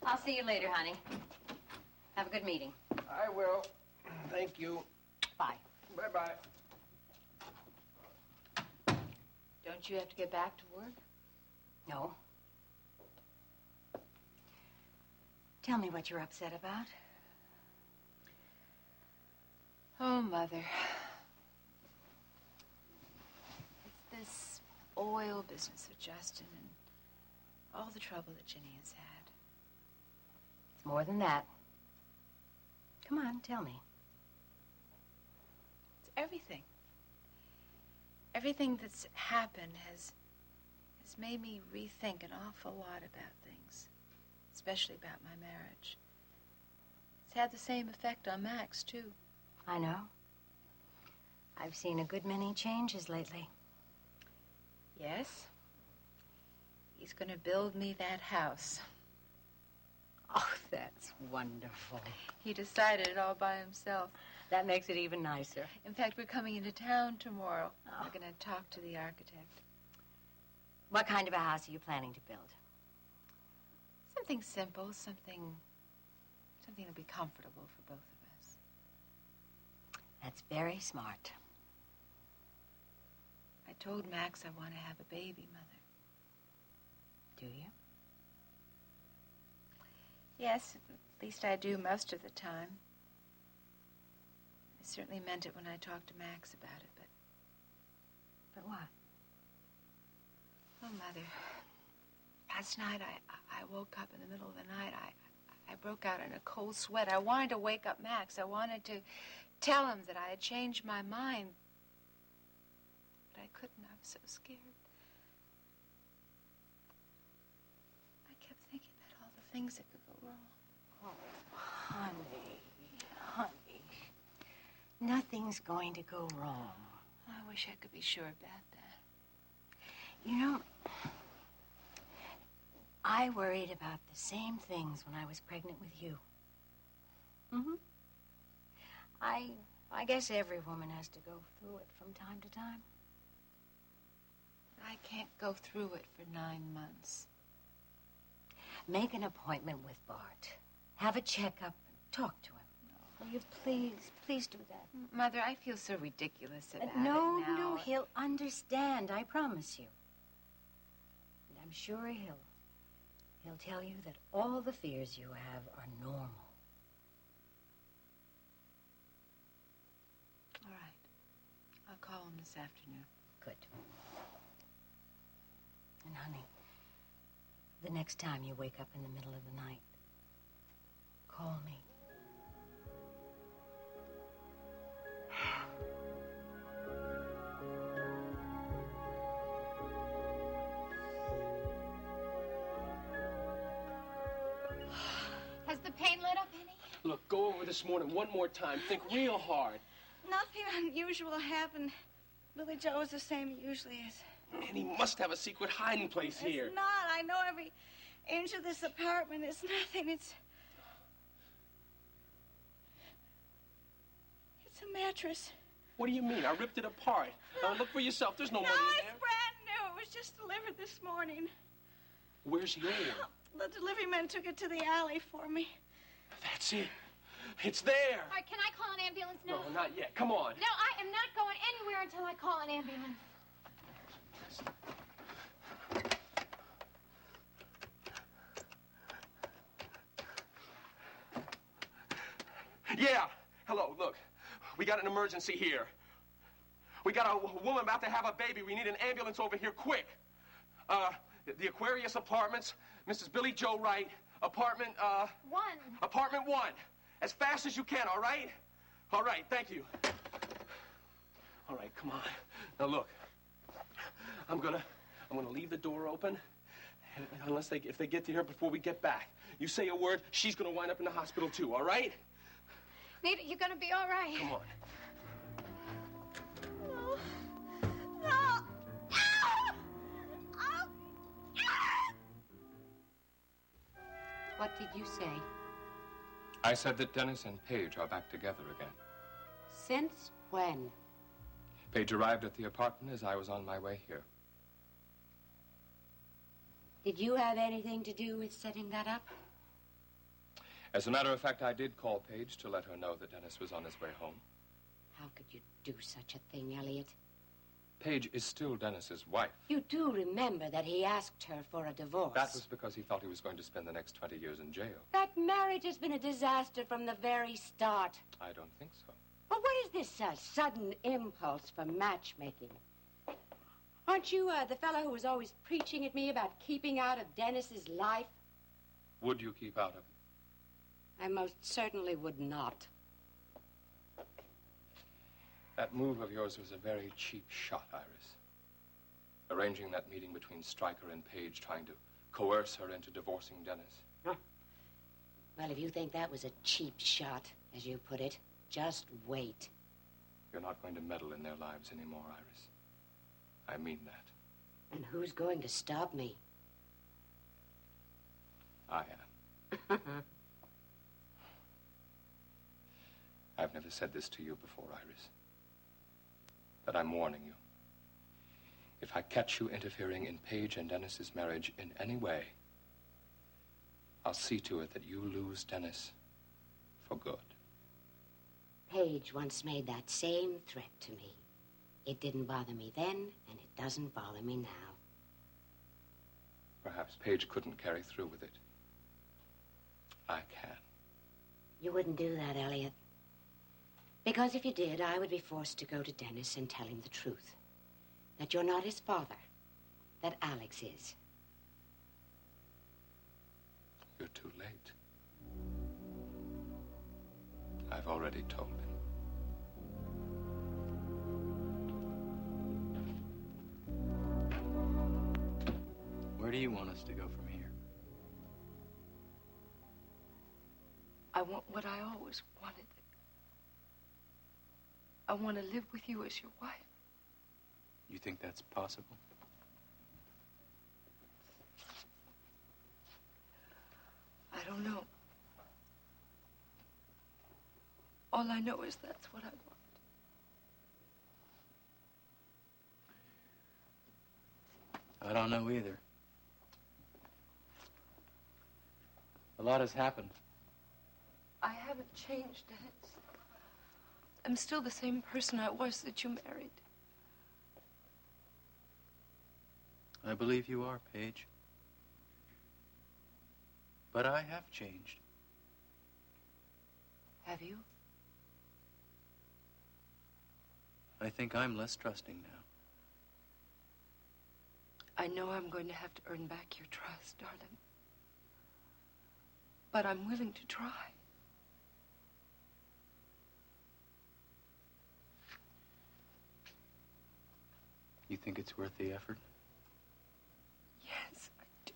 I'll see you later, honey. Have a good meeting. I will. Thank you. Bye. Bye-bye. Don't you have to get back to work? No. Tell me what you're upset about. Oh, Mother. It's this oil business of Justin and all the trouble that Ginny has had. It's more than that. Come on, tell me. It's everything. Everything that's happened has made me rethink an awful lot about things, especially about my marriage. It's had the same effect on Max, too. I know. I've seen a good many changes lately. Yes? He's going to build me that house. Oh, that's wonderful. He decided it all by himself. That makes it even nicer. In fact, we're coming into town tomorrow. We're going to talk to the architect. What kind of a house are you planning to build? Something simple, something that'll be comfortable for both of us. That's very smart. I told Max I want to have a baby, Mother. Do you? Yes, at least I do most of the time. I certainly meant it when I talked to Max about it, But what? Oh, Mother. Last night I woke up in the middle of the night. I broke out in a cold sweat. I wanted to wake up Max. I wanted to tell him that I had changed my mind. But I couldn't. I was so scared. I kept thinking about all the things that could go wrong. Oh, honey, honey. Nothing's going to go wrong. I wish I could be sure about that. You know, I worried about the same things when I was pregnant with you. Mm-hmm. I guess every woman has to go through it from time to time. I can't go through it for 9 months. Make an appointment with Bart. Have a checkup. Talk to him. Will you please do that? Mother, I feel so ridiculous about it No, now. no, he'll understand, I promise you. And I'm sure he'll tell you that all the fears you have are normal. All right. I'll call him this afternoon. Good. And honey, the next time you wake up in the middle of the night, call me. Has the pain let up any? Look, go over this morning one more time. Think real hard. Nothing unusual happened. Billy Joe is the same he usually is. Man, he must have a secret hiding place here. It's not. I know every inch of this apartment. It's nothing. It's a mattress. What do you mean? I ripped it apart. Now look for yourself. There's no money in It's there. brand new. It was just delivered this morning. Where's yours? The delivery man took it to the alley for me. That's it. It's there. All right, can I call an ambulance now? No, not yet. Come on. No, I am not going anywhere until I call an ambulance. Yeah. Hello, look. We got an emergency here. We got a woman about to have a baby. We need an ambulance over here quick. The Aquarius Apartments, Mrs. Billy Joe Wright, apartment 1. As fast as you can, all right? All right, thank you. All right, come on. Now look. I'm gonna leave the door open. And if they get to her before we get back. You say a word, she's gonna wind up in the hospital too, all right? Nita, you're gonna be all right. Come on. No. No. What did you say? I said that Dennis and Paige are back together again. Since when? Paige arrived at the apartment as I was on my way here. Did you have anything to do with setting that up? As a matter of fact, I did call Paige to let her know that Dennis was on his way home. How could you do such a thing, Elliot? Paige is still Dennis's wife. You do remember that he asked her for a divorce. That was because he thought he was going to spend the next 20 years in jail. That marriage has been a disaster from the very start. I don't think so. Well, what is this sudden impulse for matchmaking? Aren't you the fellow who was always preaching at me about keeping out of Dennis's life? Would you keep out of it? I most certainly would not. That move of yours was a very cheap shot, Iris. Arranging that meeting between Stryker and Paige, trying to coerce her into divorcing Dennis. Huh. Well, if you think that was a cheap shot, as you put it, just wait. You're not going to meddle in their lives anymore, Iris. I mean that. And who's going to stop me? I am. I've never said this to you before, Iris. But I'm warning you. If I catch you interfering in Paige and Dennis's marriage in any way, I'll see to it that you lose Dennis for good. Paige once made that same threat to me. It didn't bother me then, and it doesn't bother me now. Perhaps Paige couldn't carry through with it. I can. You wouldn't do that, Elliot. Because if you did, I would be forced to go to Dennis and tell him the truth. That you're not his father. That Alex is. You're too late. already told him. Where do you want us to go from here? I want what I always wanted. I want to live with you as your wife. You think that's possible? I don't know. All I know is that's what I want. I don't know either. A lot has happened. I haven't changed, Dennis. I'm still the same person I was that you married. I believe you are, Paige. But I have changed. Have you? I think I'm less trusting now. I know I'm going to have to earn back your trust, darling. But I'm willing to try. You think it's worth the effort? Yes, I do.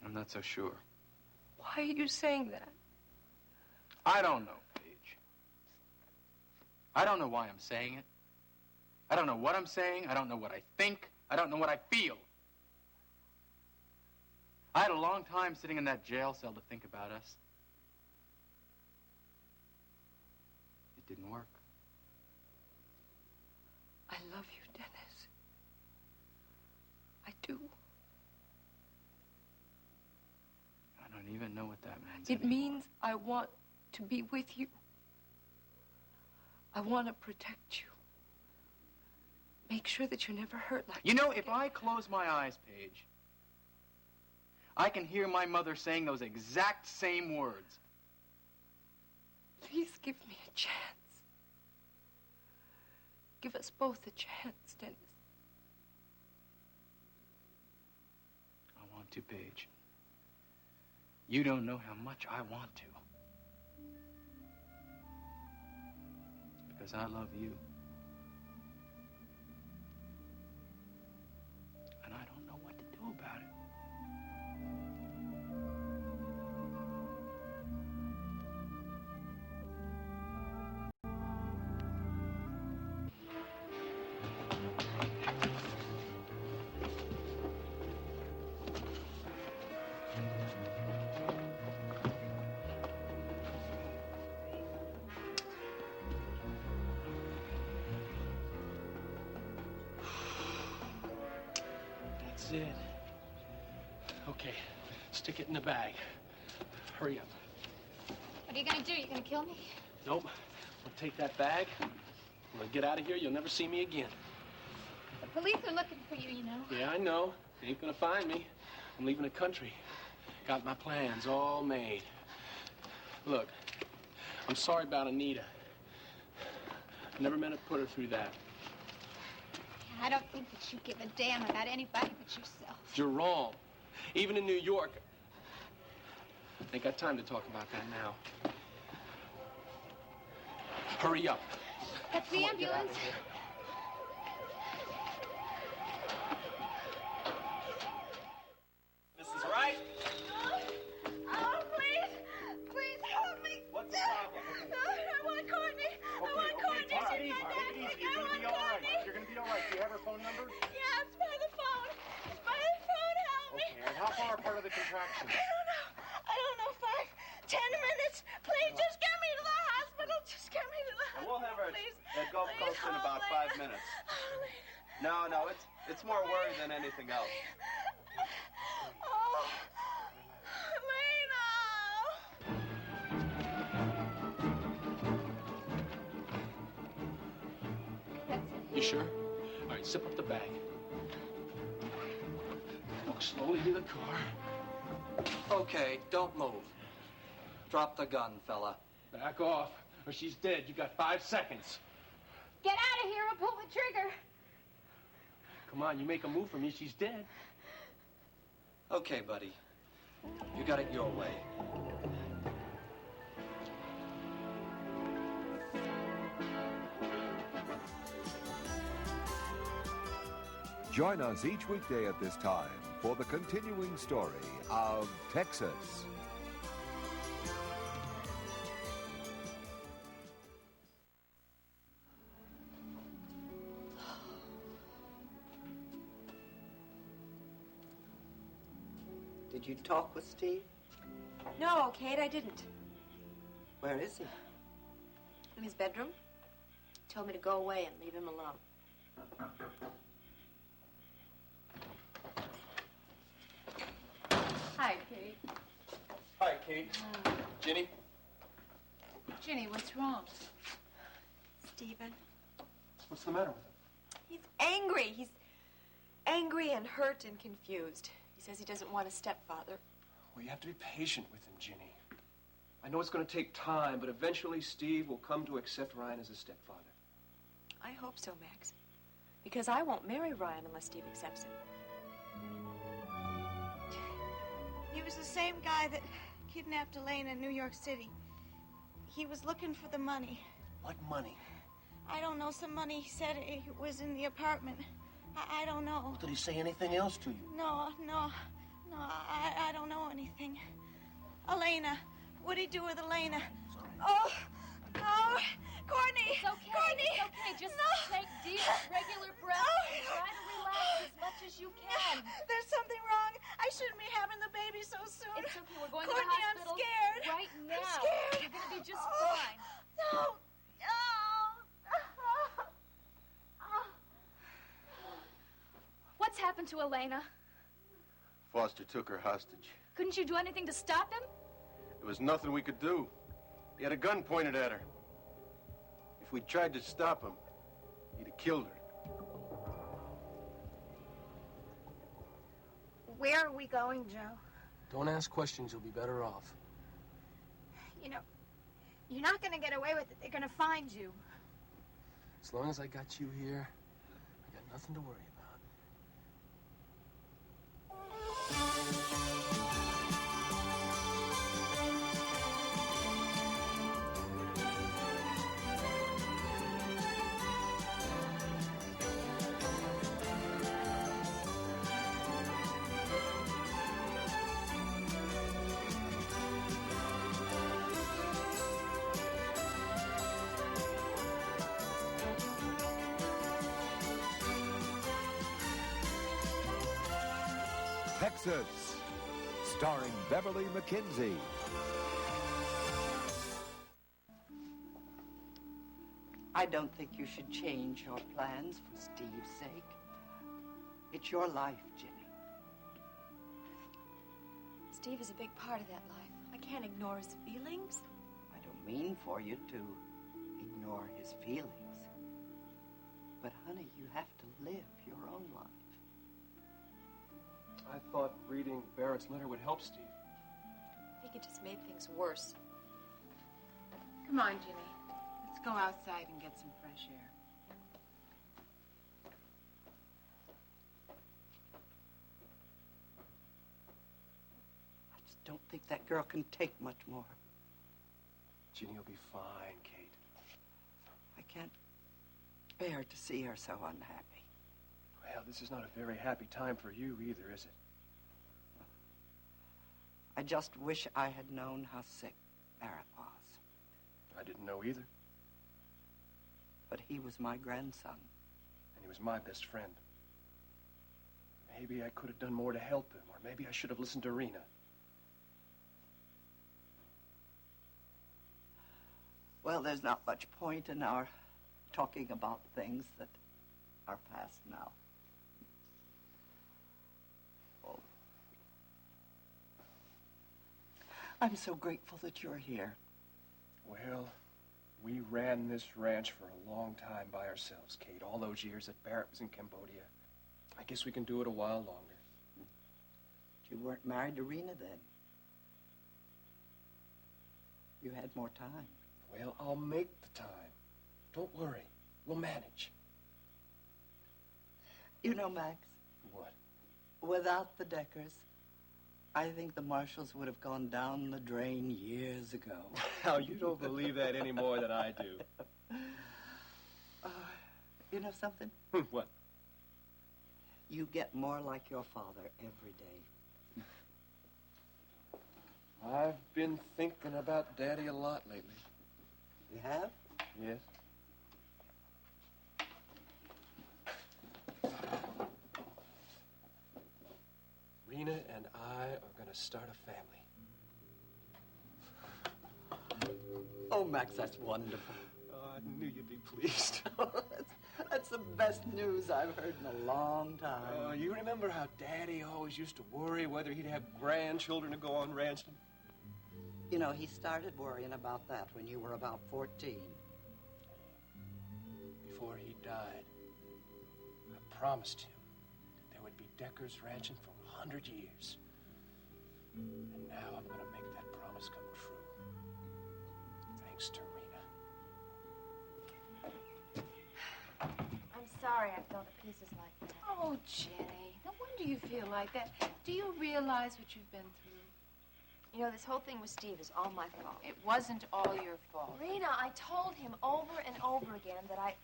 I'm not so sure. Why are you saying that? I don't know, Paige. I don't know why I'm saying it. I don't know what I'm saying. I don't know what I think. I don't know what I feel. I had a long time sitting in that jail cell to think about us. It didn't work. I love you, Dennis. I do. I don't even know what that means. It means I want to be with you. I want to protect you. Make sure that you're never hurt like You know, if I close my eyes, Paige, I can hear my mother saying those exact same words. Please give me a chance. Give us both a chance, Dennis. I want to, Paige. You don't know how much I want to. Because I love you. And I don't know what to do about it. That's it. Okay, stick it in the bag. Hurry up. What are you gonna do? You gonna kill me? Nope. I'll take that bag. When I get out of here, you'll never see me again. The police are looking for you, you know. Yeah, I know. They ain't gonna find me. I'm leaving the country. Got my plans all made. Look, I'm sorry about Anita. Never meant to put her through that. I don't think that you give a damn about anybody but yourself. You're wrong. Even in New York. Ain't got time to talk about that now. Hurry up. That's the ambulance. Mrs. Wright? Oh, please. Please help me. What's the problem? I want Courtney. I want Courtney. Take it She's easy. my Take it dad. easy. You're going to be all right. You're going to be all right. Do you have her phone number? Yeah, it's by the phone. It's by the phone. Help me. Okay, and how far apart are the contractions? I don't know. 5, 10 minutes. Please, just get me to the hospital. Just get me to the hospital. We'll have her please. at Gulf Coast in about 5 minutes. No, it's more worry than anything else. Oh, You sure? All right, zip up the bag. Walk slowly to the car. Okay, don't move. Drop the gun, fella. Back off, or she's dead. You got 5 seconds. Get out of here or pull the trigger. Come on, you make a move for me, she's dead. Okay, buddy. You got it your way. Join us each weekday at this time for the continuing story of Texas. Did you talk with Steve? No, Kate, I didn't. Where is he? In his bedroom. Told me to go away and leave him alone. Hi, Kate. Hi, Kate. Ginny? Ginny, what's wrong? Stephen, What's the matter with him? he's angry. He's angry and hurt and confused. He says he doesn't want a stepfather. Well, you have to be patient with him, Ginny. I know it's going to take time, but eventually Steve will come to accept Ryan as a stepfather. I hope so, Max. Because I won't marry Ryan unless Steve accepts him. He was the same guy that kidnapped Elaine in New York City. He was looking for the money. What money? I don't know, some money. He said it was in the apartment. I don't know. Did he say anything else to you? No, I don't know anything. Elena. What'd he do with Elena? Oh, Courtney! It's okay. Courtney! It's okay. Just take deep, regular breaths and try to relax as much as you can. There's something wrong. I shouldn't be having the baby so soon. It's okay. We're going Courtney, to the hospital. I'm scared. Right now. I'm scared. You're going to be just fine. No. What's happened to Elena? Foster took her hostage. Couldn't you do anything to stop him? There was nothing we could do. He had a gun pointed at her. If we'd tried to stop him, he'd have killed her. Where are we going, Joe? Don't ask questions. You'll be better off. You know, you're not going to get away with it. They're going to find you. As long as I got you here, I got nothing to worry about. Texas, starring Beverly McKinsey. I don't think you should change your plans for Steve's sake. It's your life, Ginny. Steve is a big part of that life. I can't ignore his feelings. I don't mean for you to ignore his feelings. But, honey, you have to live your own life. I thought reading Barrett's letter would help Steve. I think it just made things worse. Come on, Ginny. Let's go outside and get some fresh air. I just don't think that girl can take much more. Ginny will be fine, Kate. I can't bear to see her so unhappy. Well, this is not a very happy time for you either, is it? I just wish I had known how sick Barrett was. I didn't know either. But he was my grandson. And he was my best friend. Maybe I could have done more to help him, or maybe I should have listened to Rena. Well, there's not much point in our talking about things that are past now. Oh. I'm so grateful that you're here. Well, we ran this ranch for a long time by ourselves, Kate. All those years that Barrett was in Cambodia. I guess we can do it a while longer. You weren't married to Rena then. You had more time. Well, I'll make the time. Don't worry. We'll manage. You know, Max. What? Without the Deckers, I think the Marshalls would have gone down the drain years ago. Now, you don't believe that any more than I do. You know something? What? You get more like your father every day. I've been thinking about Daddy a lot lately. You have? Yes. Rena and I are going to start a family. Oh, Max, that's wonderful. Oh, I knew you'd be pleased. That's the best news I've heard in a long time. You remember how Daddy always used to worry whether he'd have grandchildren to go on ranching? You know, he started worrying about that when you were about 14. Before he died, I promised him that there would be Deckers ranching for 100 years. And now I'm going to make that promise come true. Thanks to Rena. I'm sorry I fell to pieces like that. Oh, Jenny, no wonder you feel like that. Do you realize what you've been through? You know, this whole thing with Steve is all my fault. It wasn't all your fault. Rena, I told him over and over again that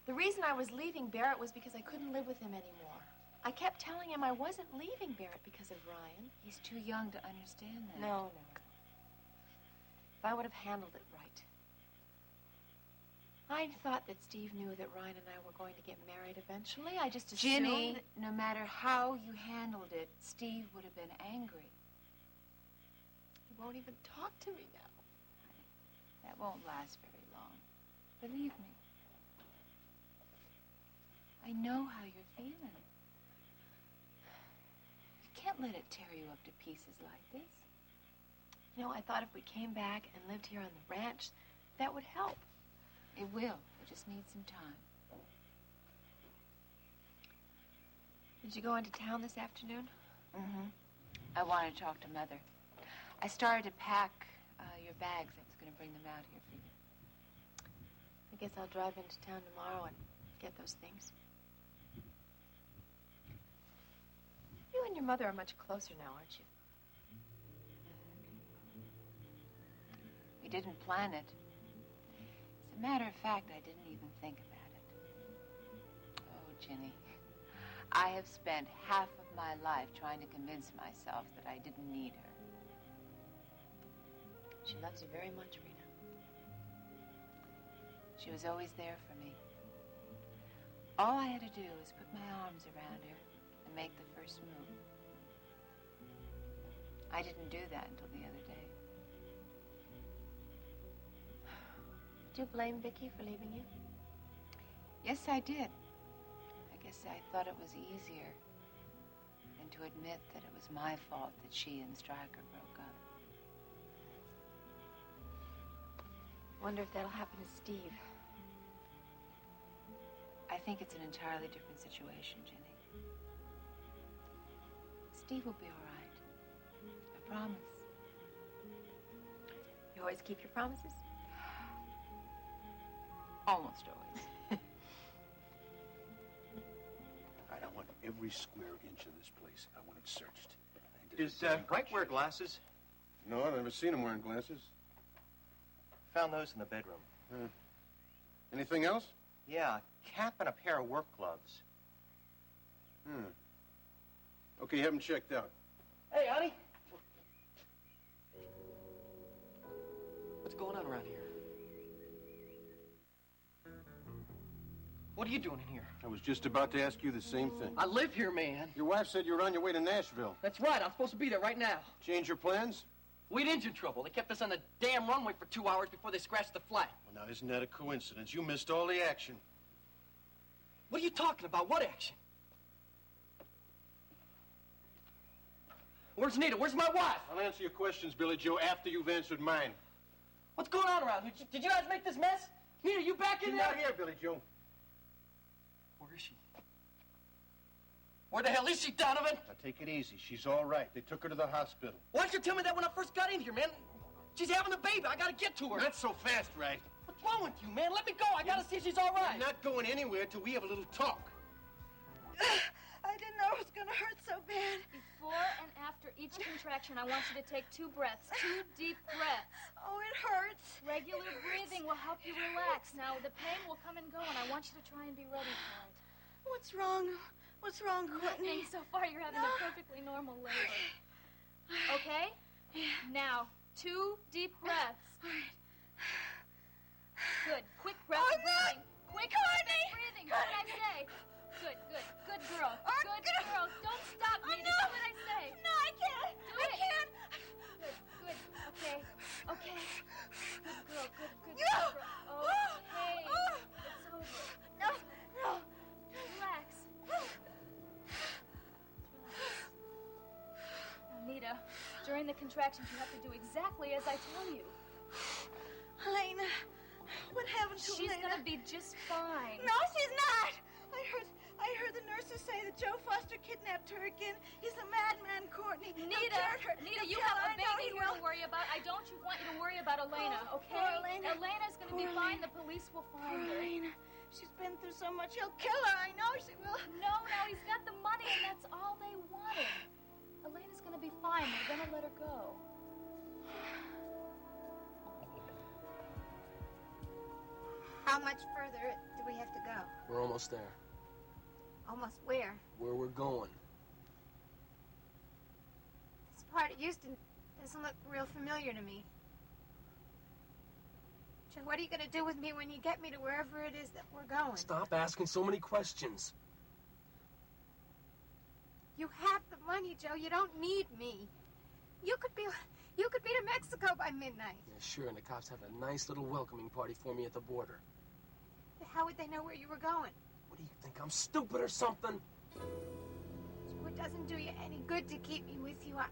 the reason I was leaving Barrett was because I couldn't live with him anymore. I kept telling him I wasn't leaving Barrett because of Ryan. He's too young to understand that. No. If I would have handled it right. I thought that Steve knew that Ryan and I were going to get married eventually. I just assumed Ginny, that... no matter how you handled it, Steve would have been angry. He won't even talk to me now. That won't last very long. Believe me. I know how you're feeling. You can't let it tear you up to pieces like this. You know, I thought if we came back and lived here on the ranch, that would help. It will. It just needs some time. Did you go into town this afternoon? Mm-hmm. I wanted to talk to Mother. I started to pack your bags. I was going to bring them out here for you. I guess I'll drive into town tomorrow and get those things. You and your mother are much closer now, aren't you? We didn't plan it. As a matter of fact, I didn't even think about it. Oh, Ginny, I have spent half of my life trying to convince myself that I didn't need her. She loves you very much, Rena. She was always there for me. All I had to do was put my arms around her and make the first move. I didn't do that until the other day. Do you blame Vicky for leaving you? Yes, I did. I guess I thought it was easier than to admit that it was my fault that she and Stryker broke up. Wonder if that'll happen to Steve. I think it's an entirely different situation, Jenny. Steve will be all right. I promise. You always keep your promises? Almost always. All right, I want every square inch of this place. I want it searched. Does Mike wear glasses? No, I've never seen him wearing glasses. Found those in the bedroom. Anything else? Yeah, a cap and a pair of work gloves. Okay, have him checked out. Hey, honey. What's going on around here? What are you doing in here? I was just about to ask you the same thing. I live here, man. Your wife said you were on your way to Nashville. That's right. I'm supposed to be there right now. Change your plans? We had engine trouble. They kept us on the damn runway for 2 hours before they scratched the flight. Well, now, isn't that a coincidence? You missed all the action. What are you talking about? What action? Where's Nita? Where's my wife? I'll answer your questions, Billy Joe, after you've answered mine. What's going on around here? Did you guys make this mess? Nita, you back in She's there? not here, Billy Joe. Where is she? Where the hell is she, Donovan? Now, take it easy. She's all right. They took her to the hospital. Why didn't you tell me that when I first got in here, man? She's having a baby. I gotta get to her. Not so fast, right? What's wrong with you, man? Let me go. I gotta see if she's all right. I'm not going anywhere till we have a little talk. I didn't know it was gonna hurt so bad. Before and after each contraction, I want you to take 2 breaths, 2 deep breaths. Oh, it hurts. Regular breathing will help you relax. Now, the pain will come and go, and I want you to try and be ready for it. What's wrong? What's wrong, Courtney? Nothing. So far, you're having a perfectly normal labor. Okay? Yeah. Now, 2 deep breaths. All right. Good. Quick breath of breathing. Quick breath of breathing. What did I say? Good, good. Good girl. Good girl. Don't stop me. Do what I say. No, I can't. Do I it. can't. Good, good. Okay. Okay. Good girl. Good, good No. girl. Okay. It's over. No, no. Relax. Anita, during the contractions, you have to do exactly as I tell you. Elena, what happened to She's Elena? gonna be just fine. No, she's not. I heard the nurses say that Joe Foster kidnapped her again. He's a madman, Courtney. He'll kill her. Nita, He'll you kill have her. a I know baby he here will. to worry about. I don't want you to worry about Elena, Oh, okay? poor Elena. Elena's gonna be Poor fine. Elena. The police will Poor find her. Elena. She's been through so much. He'll kill her. I know she will. No, he's got the money, and that's all they wanted. Elena's gonna be fine. They're gonna let her go. How much further do we have to go? We're almost there. Almost where? Where we're going. This part of Houston doesn't look real familiar to me. Joe, what are you going to do with me when you get me to wherever it is that we're going? Stop asking so many questions. You have the money, Joe. You don't need me. You could be to Mexico by midnight. Yeah, sure, and the cops have a nice little welcoming party for me at the border. How would they know where you were going? What do you think, I'm stupid or something? Joe, it doesn't do you any good to keep me with you. I'm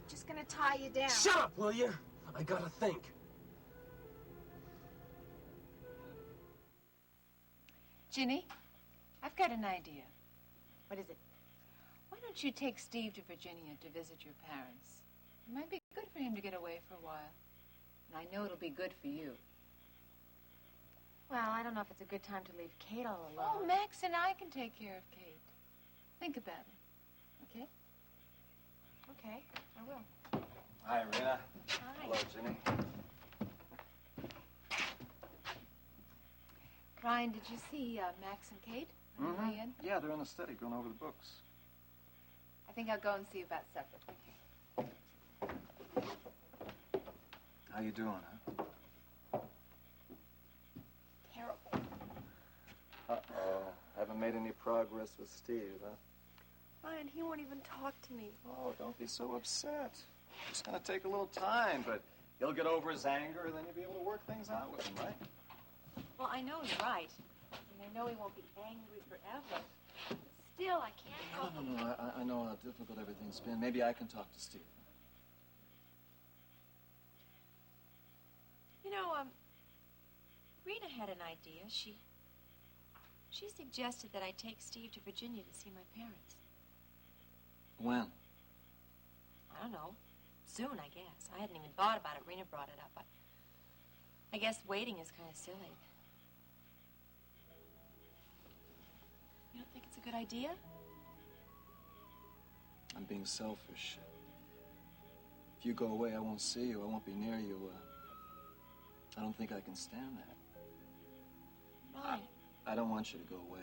just going to tie you down. Shut up, will you? I gotta think. Ginny, I've got an idea. What is it? Why don't you take Steve to Virginia to visit your parents? It might be good for him to get away for a while. And I know it'll be good for you. Well, I don't know if it's a good time to leave Kate all alone. Oh, Max and I can take care of Kate. Think about it, okay? Okay, I will. Hi, Rena. Hi. Hello, Ginny. Ryan, did you see Max and Kate on the way in? Yeah, they're in the study going over the books. I think I'll go and see you about supper. How you doing, huh? Terrible. Uh-oh. Haven't made any progress with Steve, huh? Ryan, he won't even talk to me. Oh, don't be so upset. It's gonna take a little time, but he'll get over his anger, and then you'll be able to work things out with him, right? Well, I know he's right. And I know he won't be angry forever. Still, I can't help him. No, I know how difficult everything's been. Maybe I can talk to Steve. You know, Rena had an idea. She suggested that I take Steve to Virginia to see my parents. When? I don't know. Soon, I guess. I hadn't even thought about it. Rena brought it up. But I guess waiting is kind of silly. You don't think it's a good idea? I'm being selfish. If you go away, I won't see you. I won't be near you. I don't think I can stand that. Ryan. I don't want you to go away.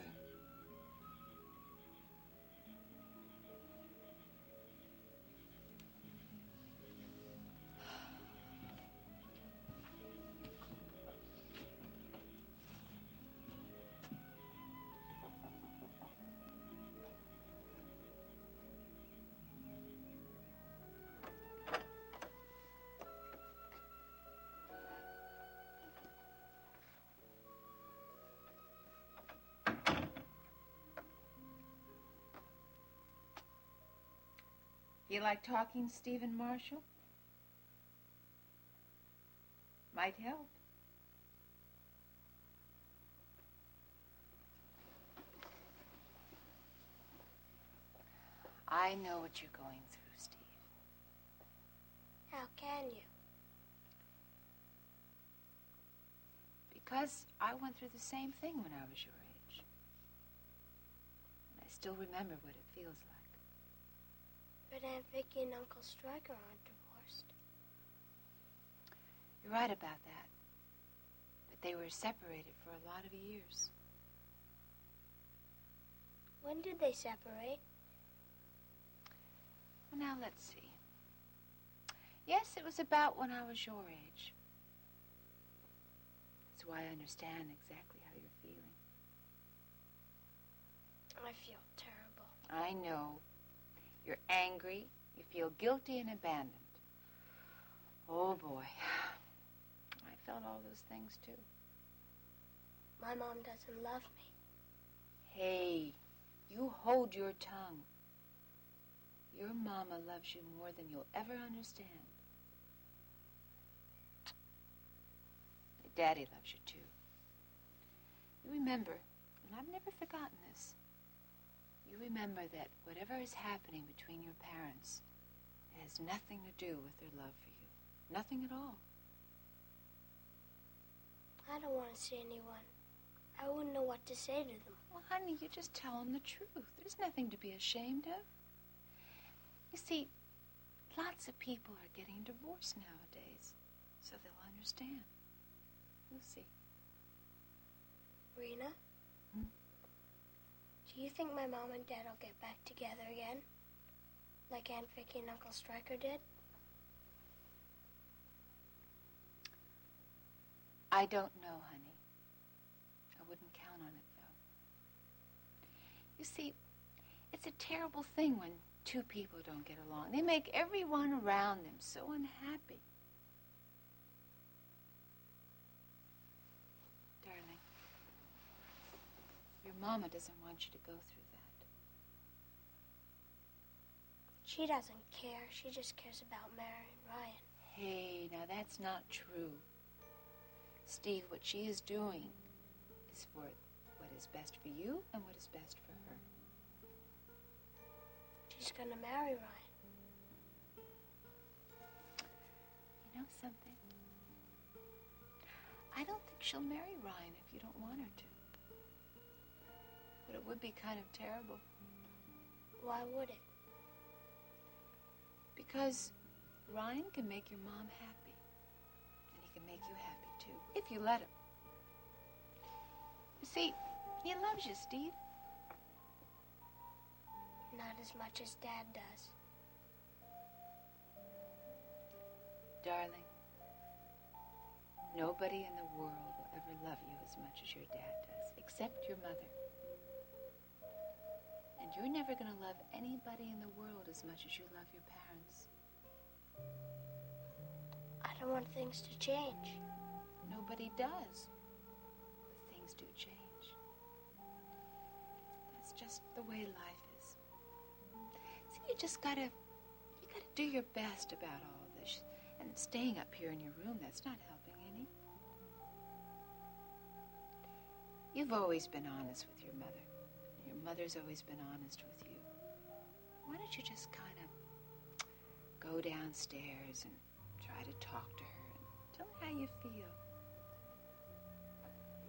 You like talking, Stephen Marshall? Might help. I know what you're going through, Steve. How can you? Because I went through the same thing when I was your age. And I still remember what it feels like. But Aunt Vicky and Uncle Stryker aren't divorced. You're right about that. But they were separated for a lot of years. When did they separate? Well, now, let's see. Yes, it was about when I was your age. That's why I understand exactly how you're feeling. I feel terrible. I know. You're angry. You feel guilty and abandoned. Oh, boy. I felt all those things, too. My mom doesn't love me. Hey, you hold your tongue. Your mama loves you more than you'll ever understand. Daddy loves you, too. You remember, and I've never forgotten this, you remember that whatever is happening between your parents, it has nothing to do with their love for you. Nothing at all. I don't want to see anyone. I wouldn't know what to say to them. Well, honey, you just tell them the truth. There's nothing to be ashamed of. You see, lots of people are getting divorced nowadays, so they'll understand. You'll see. Rena? Do you think my mom and Dad will get back together again? Like Aunt Vicky and Uncle Stryker did? I don't know, honey. I wouldn't count on it, though. You see, it's a terrible thing when two people don't get along. They make everyone around them so unhappy. Darling, your mama doesn't want you to go through that. She doesn't care. She just cares about marrying Ryan. Hey, now that's not true. Steve, what she is doing is for what is best for you and what is best for her. She's gonna marry Ryan. You know something? I don't think she'll marry Ryan if you don't want her to. But it would be kind of terrible. Why would it? Because Ryan can make your mom happy. And he can make you happy, too, if you let him. You see, he loves you, Steve. Not as much as Dad does. Darling, nobody in the world will ever love you as much as your dad does, except your mother. And you're never going to love anybody in the world as much as you love your parents. I don't want things to change. Nobody does. But things do change. That's just the way life is. See, you gotta do your best about all of this. And staying up here in your room, that's not helping any. You've always been honest with your mother. And your mother's always been honest with you. Why don't you just kind of go downstairs and try to talk to her and tell her how you feel?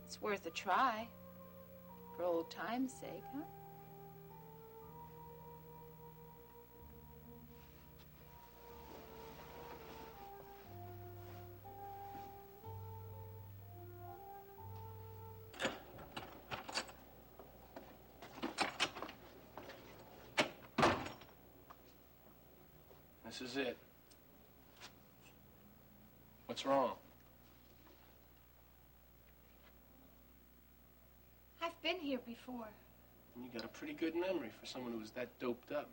It's worth a try, for old time's sake, huh? This is it. What's wrong? I've been here before. You got a pretty good memory for someone who was that doped up.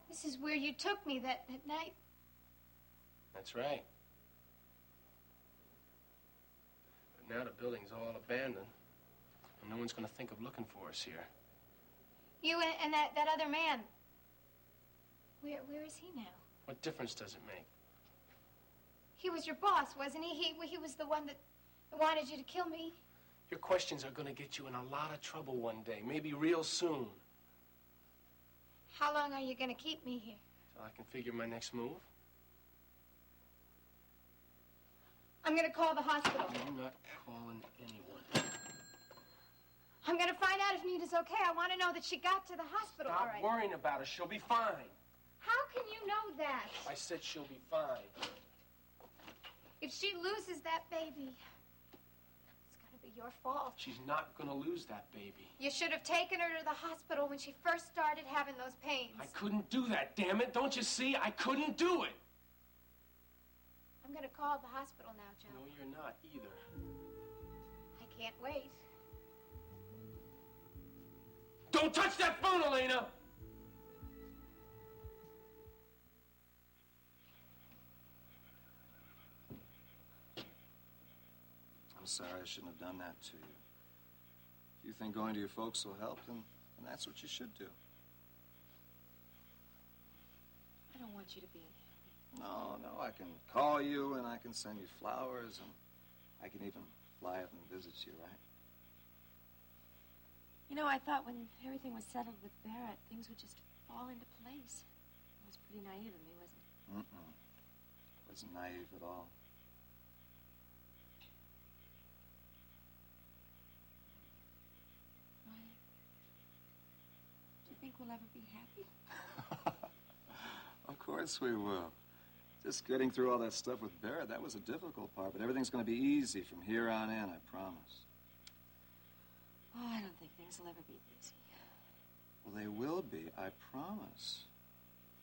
This is where you took me that night. That's right. But now the building's all abandoned, and no one's gonna think of looking for us here. You and that other man. Where is he now? What difference does it make? He was your boss, wasn't he? He was the one that wanted you to kill me. Your questions are gonna get you in a lot of trouble one day, maybe real soon. How long are you going to keep me here? So I can figure my next move. I'm going to call the hospital. I'm not calling anyone. I'm going to find out if Nita's okay. I want to know that she got to the hospital all Stop right. worrying about her. She'll be fine. How can you know that? I said she'll be fine. If she loses that baby, it's going to be your fault. She's not gonna lose that baby. You should have taken her to the hospital when she first started having those pains. I couldn't do that, damn it. Don't you see? I couldn't do it. I'm gonna call the hospital now, Joe. No, you're not either. I can't wait. Don't touch that phone, Elena! I'm sorry I shouldn't have done that to you. If you think going to your folks will help, then that's what you should do. I don't want you to be unhappy. No, I can call you and I can send you flowers and I can even fly up and visit you, right? You know, I thought when everything was settled with Barrett, things would just fall into place. It was pretty naive of me, wasn't it? Wasn't naive at all. Ryan, do you think we'll ever be happy? Of course we will. Just getting through all that stuff with Barrett, that was a difficult part, but everything's going to be easy from here on in, I promise. Oh, I don't think things will ever be easy. Well, they will be, I promise.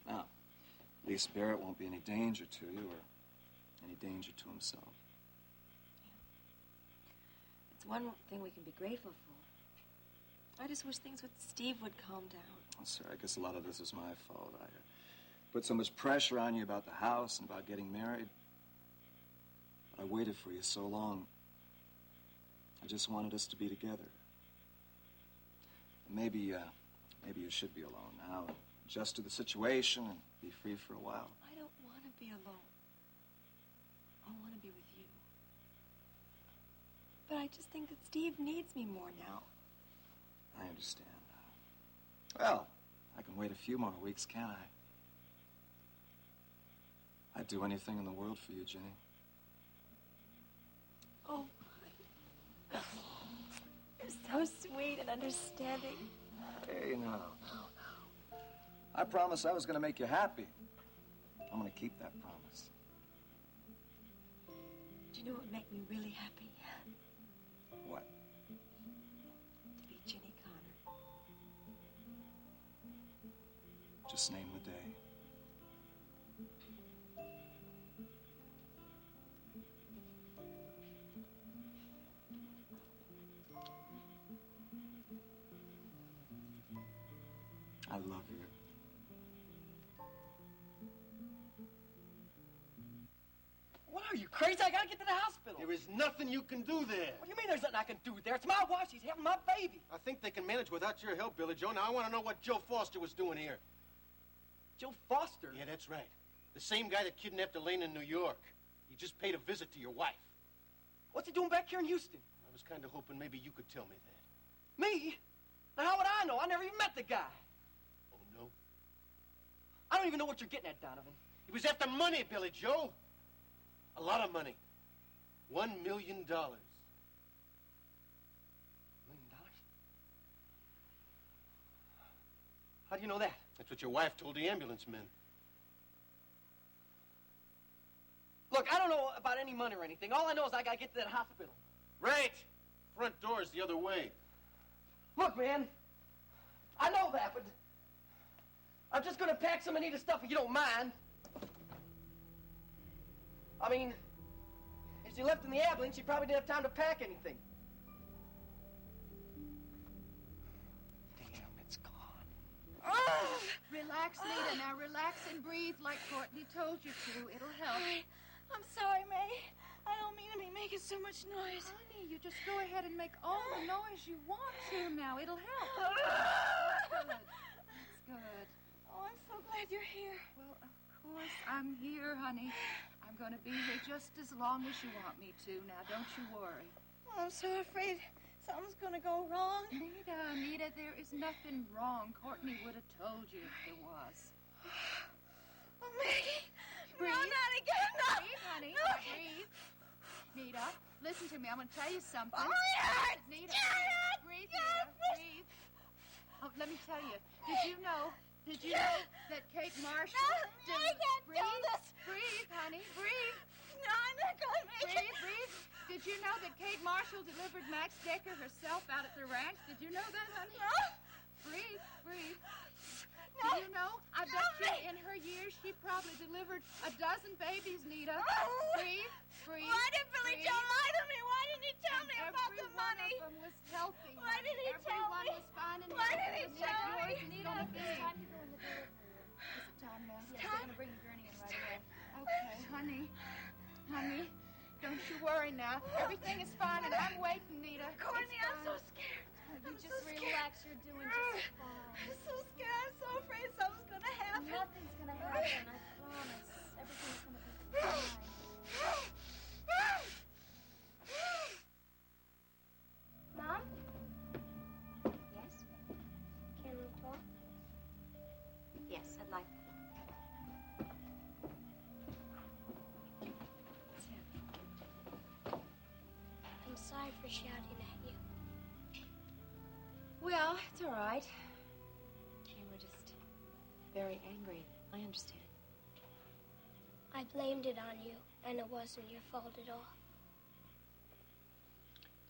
Now, at least Barrett won't be any danger to you or any danger to himself. It's one thing we can be grateful for. I just wish things with Steve would calm down. Oh, sir, I guess a lot of this is my fault. I put so much pressure on you about the house and about getting married. But I waited for you so long. I just wanted us to be together. Maybe you should be alone now. Adjust to the situation and be free for a while. I don't want to be alone. I want to be with you. But I just think that Steve needs me more now. I understand. Well, I can wait a few more weeks, can't I? I'd do anything in the world for you, Jenny. Oh, you're so sweet and understanding. Hey, no. I promised I was going to make you happy. I'm going to keep that promise. Do you know what would make me really happy? What? To be Ginny Connor. Just name the day. I love you. What are you, crazy? I gotta get to the hospital. There is nothing you can do there. What do you mean there's nothing I can do there? It's my wife. She's having my baby. I think they can manage without your help, Billy Joe. Now, I want to know what Joe Foster was doing here. Joe Foster? Yeah, that's right. The same guy that kidnapped Elaine in New York. He just paid a visit to your wife. What's he doing back here in Houston? I was kind of hoping maybe you could tell me that. Me? Now, how would I know? I never even met the guy. Oh, no? I don't even know what you're getting at, Donovan. He was after money, Billy Joe. A lot of money. $1 million. $1 million? How do you know that? That's what your wife told the ambulance men. Look, I don't know about any money or anything. All I know is I gotta get to that hospital. Right. Front door's the other way. Look, man. I know that, but I'm just gonna pack some Anita's stuff if you don't mind. I mean, if she left in the ambulance, she probably didn't have time to pack anything. Damn, it's gone. Relax, Nita. Now relax and breathe like Courtney told you to. It'll help. I'm sorry, May. I don't mean to be making so much noise. Honey, you just go ahead and make all the noise you want to now. It'll help. That's good. That's good. Oh, I'm so glad you're here. Well, of course I'm here, honey. I'm going to be here just as long as you want me to. Now, don't you worry. Oh, I'm so afraid something's going to go wrong. Nita, there is nothing wrong. Courtney would have told you if there was. Oh, Maggie. Breathe. No, not again. No. Breathe, honey. No. Breathe. Nita, listen to me. I'm going to tell you something. Oh, it hurts. Nita, Janet. breathe, Janet, Nita. Breathe. Oh, let me tell you. Did you know that Kate Marshall... No, I can't breathe, do this. Breathe, honey. Breathe. No, I'm not going to make it. Breathe. Did you know that Kate Marshall delivered Max Decker herself out at the ranch? Did you know that, honey? No. Breathe. No. Did you know? I bet you in her years she probably delivered a dozen babies, Nita. Breathe. Why did Billy Joe lie to me? Why didn't he tell me about the money? Every one of them was healthy. Why didn't he tell me? Everyone was fine and Why healthy. didn't he tell me? Nita, It's time to go in the delivery room. Is it time now? Yes, they're going to bring the gurney in right away. Okay, honey. Don't you worry now. Everything is fine, and I'm waiting, Nita. Courtney, I'm so scared. You just relax. You're doing just fine. I'm so scared. I'm so afraid something's gonna happen. Nothing's gonna happen. I promise. Everything's gonna be fine. Mom? Yes? Can we talk? Yes, I'd like that. I'm sorry for shouting at you. Well, it's all right. You were just very angry. I understand. I blamed it on you, and it wasn't your fault at all.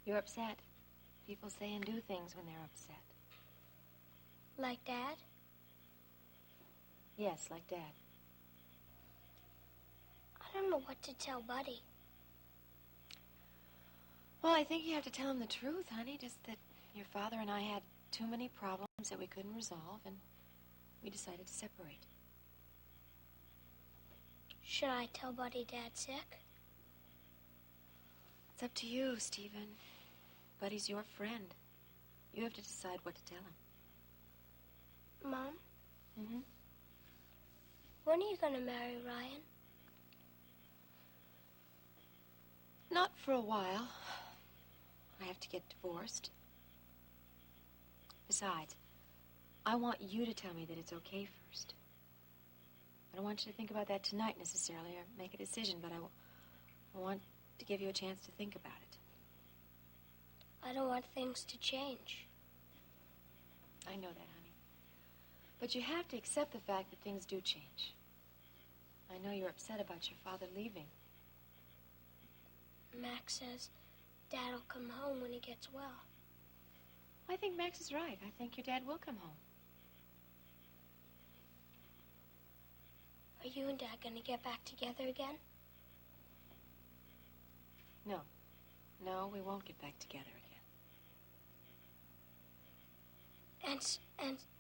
You're upset. People say and do things when they're upset. Like Dad? Yes, like Dad. I don't know what to tell Buddy. Well, I think you have to tell him the truth, honey. Just that your father and I had too many problems that we couldn't resolve, and we decided to separate. Should I tell Buddy Dad's sick? It's up to you, Stephen. Buddy's your friend. You have to decide what to tell him. Mom? Mm-hmm. When are you gonna marry Ryan? Not for a while. I have to get divorced. Besides, I want you to tell me that it's okay first. I don't want you to think about that tonight necessarily or make a decision, but I want to give you a chance to think about it. I don't want things to change. I know that, honey. But you have to accept the fact that things do change. I know you're upset about your father leaving. Max says Dad'll come home when he gets well. I think Max is right. I think your dad will come home. Are you and Dad gonna get back together again? No. No, we won't get back together again.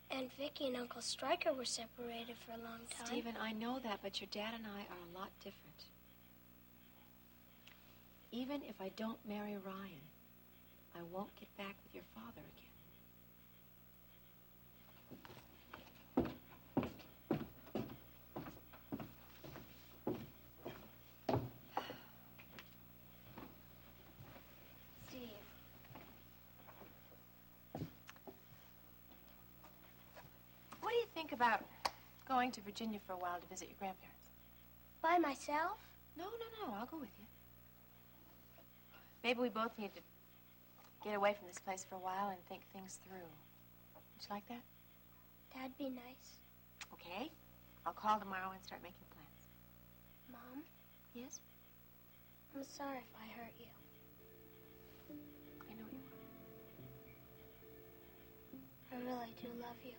And Vicky and Uncle Stryker were separated for a long time. Stephen, I know that, but your dad and I are a lot different. Even if I don't marry Ryan, I won't get back with your father again. Steve. What do you think about going to Virginia for a while to visit your grandparents? By myself? No, I'll go with you. Maybe we both need to get away from this place for a while and think things through. Would you like that? That'd be nice. Okay. I'll call tomorrow and start making plans. Mom? Yes? I'm sorry if I hurt you. I know you are. I really do love you.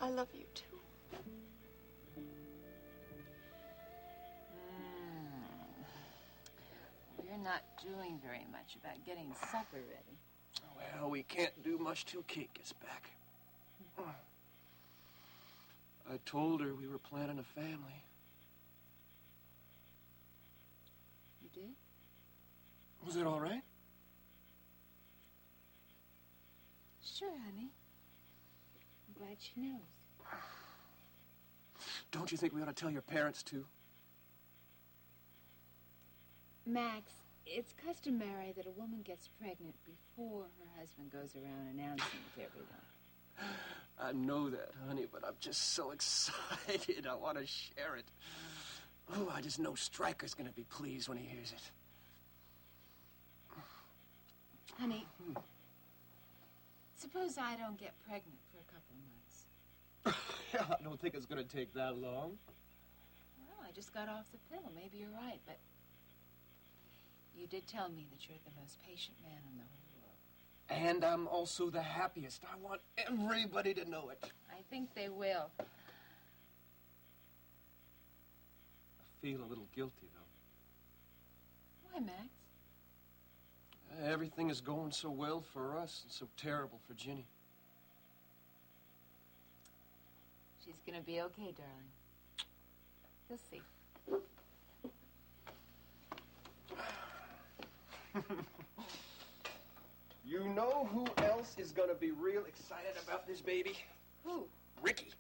I love you, too. You're not doing very much about getting supper ready. Well, we can't do much till Kate gets back. I told her we were planning a family. You did? Was it all right? Sure, honey. I'm glad she knows. Don't you think we ought to tell your parents, too? Max, it's customary that a woman gets pregnant before her husband goes around announcing it to everyone. I know that, honey, but I'm just so excited. I want to share it. Oh, I just know Stryker's going to be pleased when he hears it. Honey, suppose I don't get pregnant for a couple of months. I don't think it's going to take that long. Well, I just got off the pill. Maybe you're right, but you did tell me that you're the most patient man in the whole world. And I'm also the happiest. I want everybody to know it. I think they will. I feel a little guilty, though. Why, Max? Everything is going so well for us and so terrible for Ginny. She's gonna be okay, darling. You'll see. You know who else is gonna be real excited about this baby? Who? Ricky.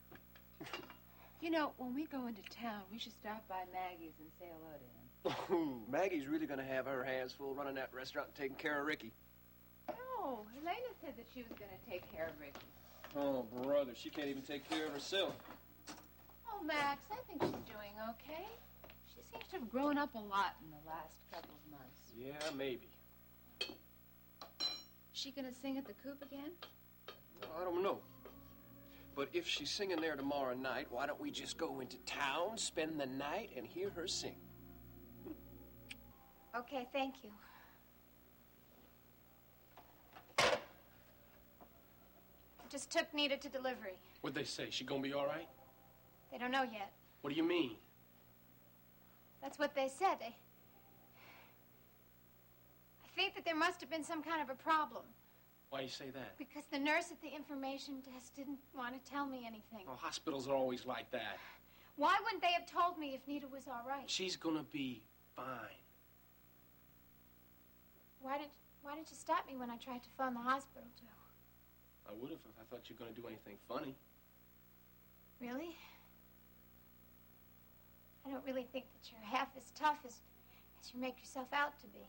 You know, when we go into town, we should stop by Maggie's and say hello to him. Ooh, Maggie's really gonna have her hands full running that restaurant and taking care of Ricky. Oh, Elena said that she was gonna take care of Ricky. Oh, brother, she can't even take care of herself. Oh, Max, I think she's doing okay. She seems to have grown up a lot in the last couple of months. Yeah, maybe. Is she gonna sing at the Coop again? I don't know. But if she's singing there tomorrow night, why don't we just go into town, spend the night, and hear her sing? Okay, thank you. Just took Nita to delivery. What'd they say? She gonna be all right? They don't know yet. What do you mean? That's what they said. I think that there must have been some kind of a problem. Why you say that? Because the nurse at the information desk didn't want to tell me anything. Oh, hospitals are always like that. Why wouldn't they have told me if Nita was all right? She's gonna be fine. Why didn't you stop me when I tried to phone the hospital, Joe? I would have if I thought you were gonna do anything funny. Really? I don't really think that you're half as tough as you make yourself out to be.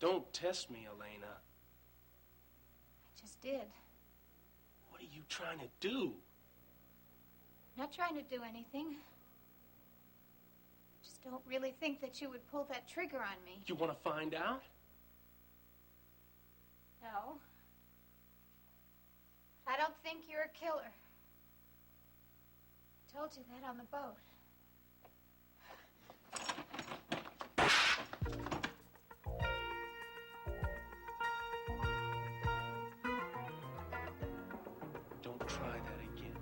Don't test me, Elena. I just did. What are you trying to do? I'm not trying to do anything. I just don't really think that you would pull that trigger on me. You want to find out? No. I don't think you're a killer. I told you that on the boat. Don't try that again.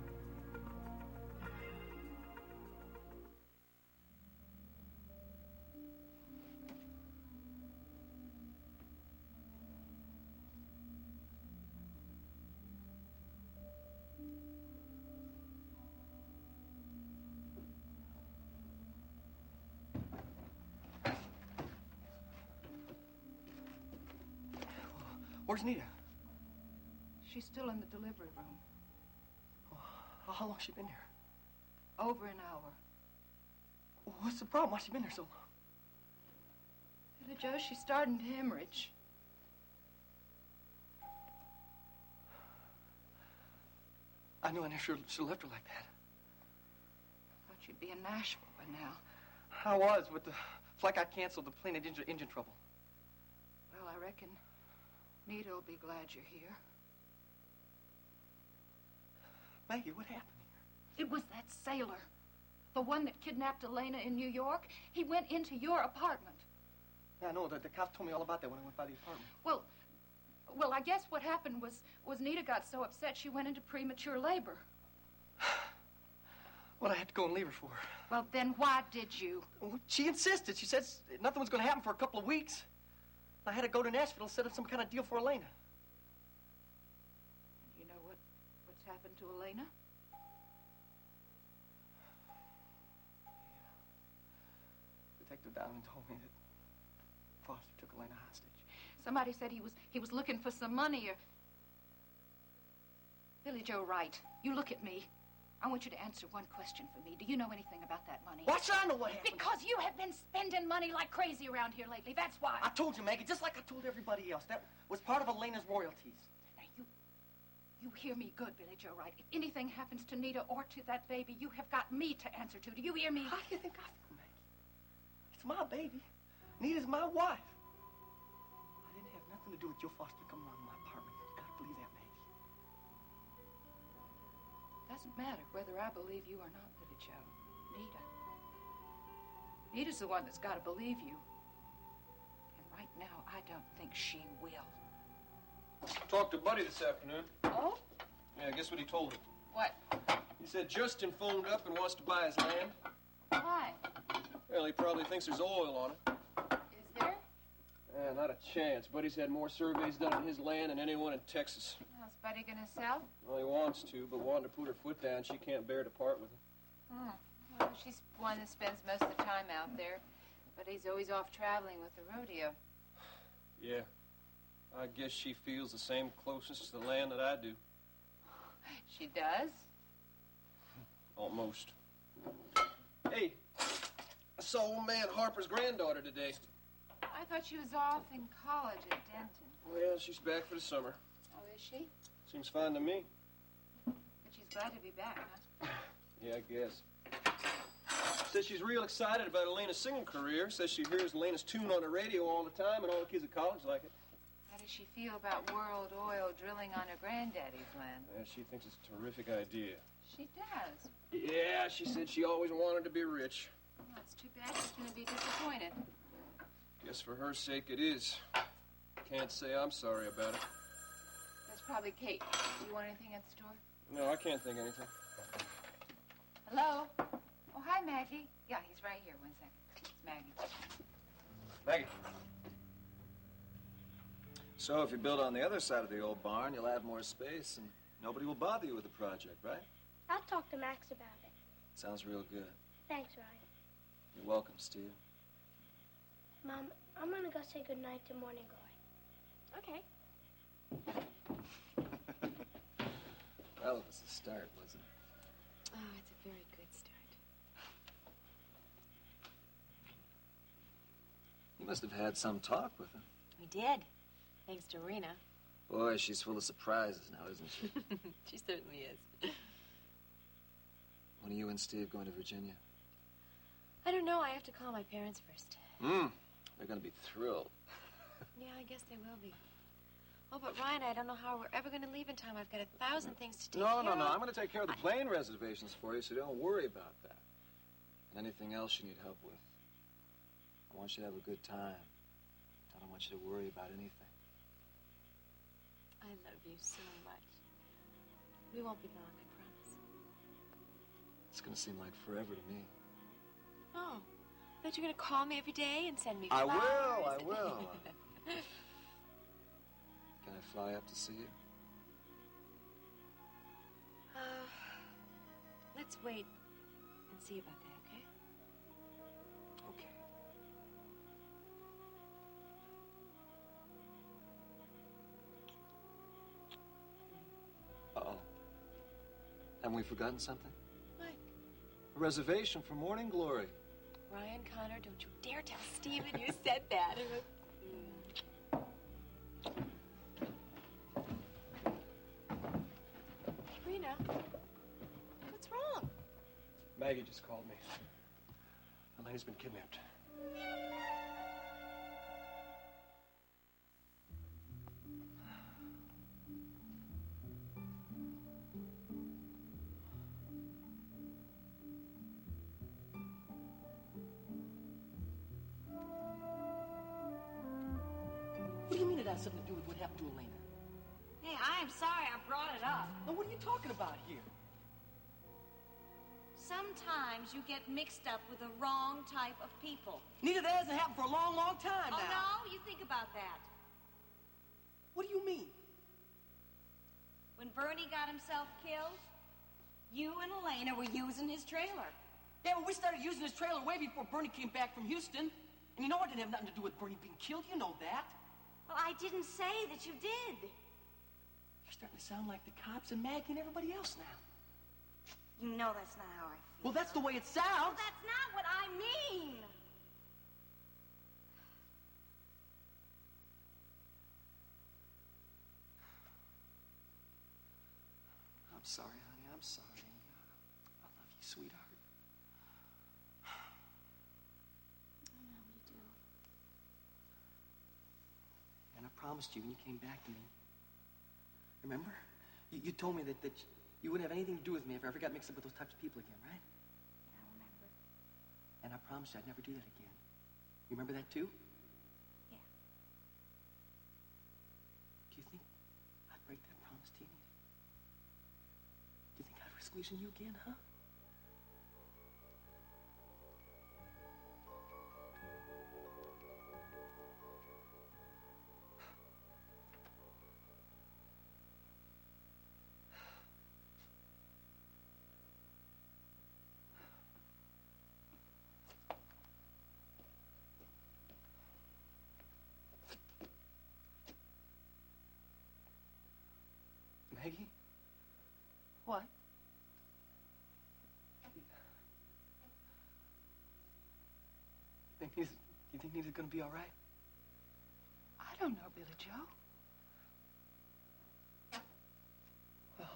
Where's Nita? She's still in the delivery room. How long's she been here? Over an hour. What's the problem? Why's she been here so long? Billy Joe, she's starting to hemorrhage. I knew I never should have left her like that. Thought you'd be in Nashville by now. I was, but the flight got canceled. The plane had engine trouble. Well, I reckon Nita will be glad you're here. Maggie, what happened here? It was that sailor. The one that kidnapped Elena in New York. He went into your apartment. Yeah, I know. The cops told me all about that when I went by the apartment. Well, I guess what happened was Nita got so upset she went into premature labor. What I had to go and leave her for? Well, then why did you? Well, she insisted. She said nothing was going to happen for a couple of weeks. I had to go to Nashville and set up some kind of deal for Elena. And you know what's happened to Elena? Detective Dowling told me that Foster took Elena hostage. Somebody said he was looking for some money or... Billy Joe Wright, you look at me. I want you to answer one question for me. Do you know anything about that money? Why should I know what happened? Because you have been spending money like crazy around here lately. That's why. I told you, Maggie, just like I told everybody else. That was part of Elena's royalties. Now, you hear me good, Billy Joe Wright. If anything happens to Nita or to that baby, you have got me to answer to. Do you hear me? How do you think I feel, Maggie? It's my baby. Nita's my wife. I didn't have nothing to do with Joe Foster coming around my apartment. You gotta believe that, Maggie. Doesn't matter whether I believe you or not, Billy Joe. Nita. Nita's the one that's got to believe you. And right now, I don't think she will. Talked to Buddy this afternoon. Oh? Yeah, guess what he told me? What? He said Justin phoned up and wants to buy his land. Why? Well, he probably thinks there's oil on it. Is there? Not a chance. Buddy's had more surveys done on his land than anyone in Texas. Well, is Buddy gonna sell? Well, he wants to, but wanting to put her foot down, she can't bear to part with him. Hmm. Well, she's one that spends most of the time out there, but he's always off traveling with the rodeo. Yeah. I guess she feels the same closeness to the land that I do. She does? Almost. Hey, I saw old man Harper's granddaughter today. I thought she was off in college at Denton. Well, she's back for the summer. Oh, is she? Seems fine to me. But she's glad to be back, huh? Yeah, I guess. Says she's real excited about Elena's singing career. Says she hears Elena's tune on the radio all the time, and all the kids at college like it. How does she feel about World Oil drilling on her granddaddy's land? Yeah, she thinks it's a terrific idea. She does. Yeah, she said she always wanted to be rich. Well, it's too bad she's going to be disappointed. Guess for her sake it is. Can't say I'm sorry about it. That's probably Kate. Do you want anything at the store? No, I can't think of anything. Hello? Oh, hi, Maggie. Yeah, he's right here. 1 second. It's Maggie. Maggie. So if you build on the other side of the old barn, you'll have more space and nobody will bother you with the project, right? I'll talk to Max about it. Sounds real good. Thanks, Ryan. You're welcome, Steve. Mom, I'm gonna go say goodnight to Morning Glory. Okay. Well, it was a start, wasn't it? Oh, it's a very good start. You must have had some talk with her. We did, thanks to Rena. Boy, she's full of surprises now, isn't she? She certainly is. When are you and Steve going to Virginia? I don't know. I have to call my parents first. They're going to be thrilled. Yeah, I guess they will be. Oh, but Ryan, I don't know how we're ever going to leave in time. I've got 1,000 things to take care of. No. I'm going to take care of the plane reservations for you, so don't worry about that. And anything else you need help with. I want you to have a good time. I don't want you to worry about anything. I love you so much. We won't be long, I promise. It's going to seem like forever to me. Oh, I thought you were going to call me every day and send me I flowers. will. Can I fly up to see you? Let's wait and see about that, okay? Okay. Uh-oh. Haven't we forgotten something? What? A reservation for Morning Glory. Ryan Connor, don't you dare tell Steven you said that. Rena, what's wrong? Maggie just called me. Elena's been kidnapped. What do you mean it has something to do with what happened to Elena? Hey, I am sorry I brought it up. Now, what are you talking about here? Sometimes you get mixed up with the wrong type of people. Nita, that hasn't happened for a long, long time Oh, now. no? You think about that. What do you mean? When Bernie got himself killed, you and Elena were using his trailer. Yeah, well, we started using his trailer way before Bernie came back from Houston. And you know it didn't have nothing to do with Bernie being killed. You know that. Well, I didn't say that you did. You're starting to sound like the cops and Maggie and everybody else now. You know that's not how I feel. Well, that's the way it sounds. Well, that's not what I mean. I'm sorry, honey. I'm sorry. I love you, sweetheart. I know you do. And I promised you when you came back to me. Remember? You told me that you wouldn't have anything to do with me if I ever got mixed up with those types of people again, right? Yeah, I remember. And I promised you I'd never do that again. You remember that too? Yeah. Do you think I'd break that promise to you, Nita? Do you think I'd risk losing you again, huh? Maggie? What? You think Nita's gonna be all right? I don't know, Billy Joe. Well,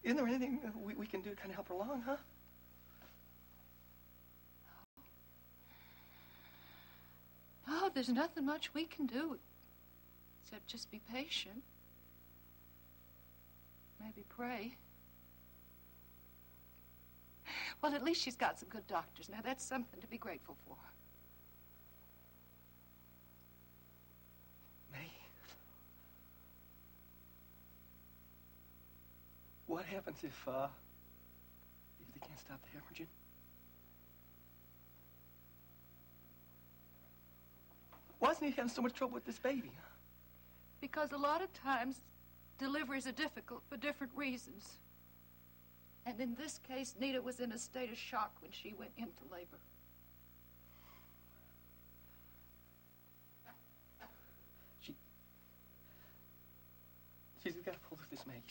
isn't there anything we can do to kind of help her along, huh? No, there's nothing much we can do except just be patient. Maybe pray. Well, at least she's got some good doctors. Now, that's something to be grateful for. Maggie. What happens if they can't stop the hemorrhaging? Why isn't he having so much trouble with this baby, huh? Because a lot of times, deliveries are difficult for different reasons. And in this case, Nita was in a state of shock when she went into labor. She's got to pull through this, Maggie.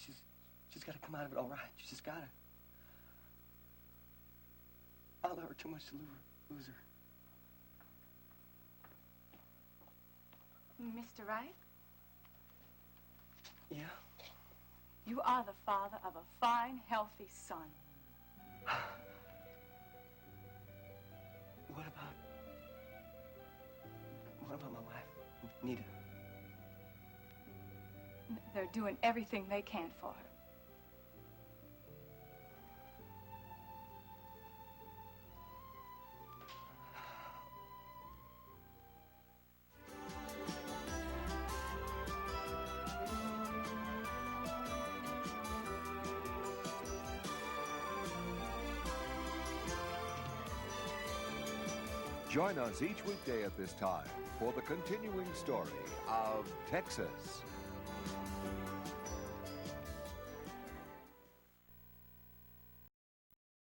She's got to come out of it all right. She's just got to. I love her too much to lose her. Mr. Wright? Yeah? You are the father of a fine, healthy son. What about my wife, Nita? They're doing everything they can for her. Join us each weekday at this time for the continuing story of Texas.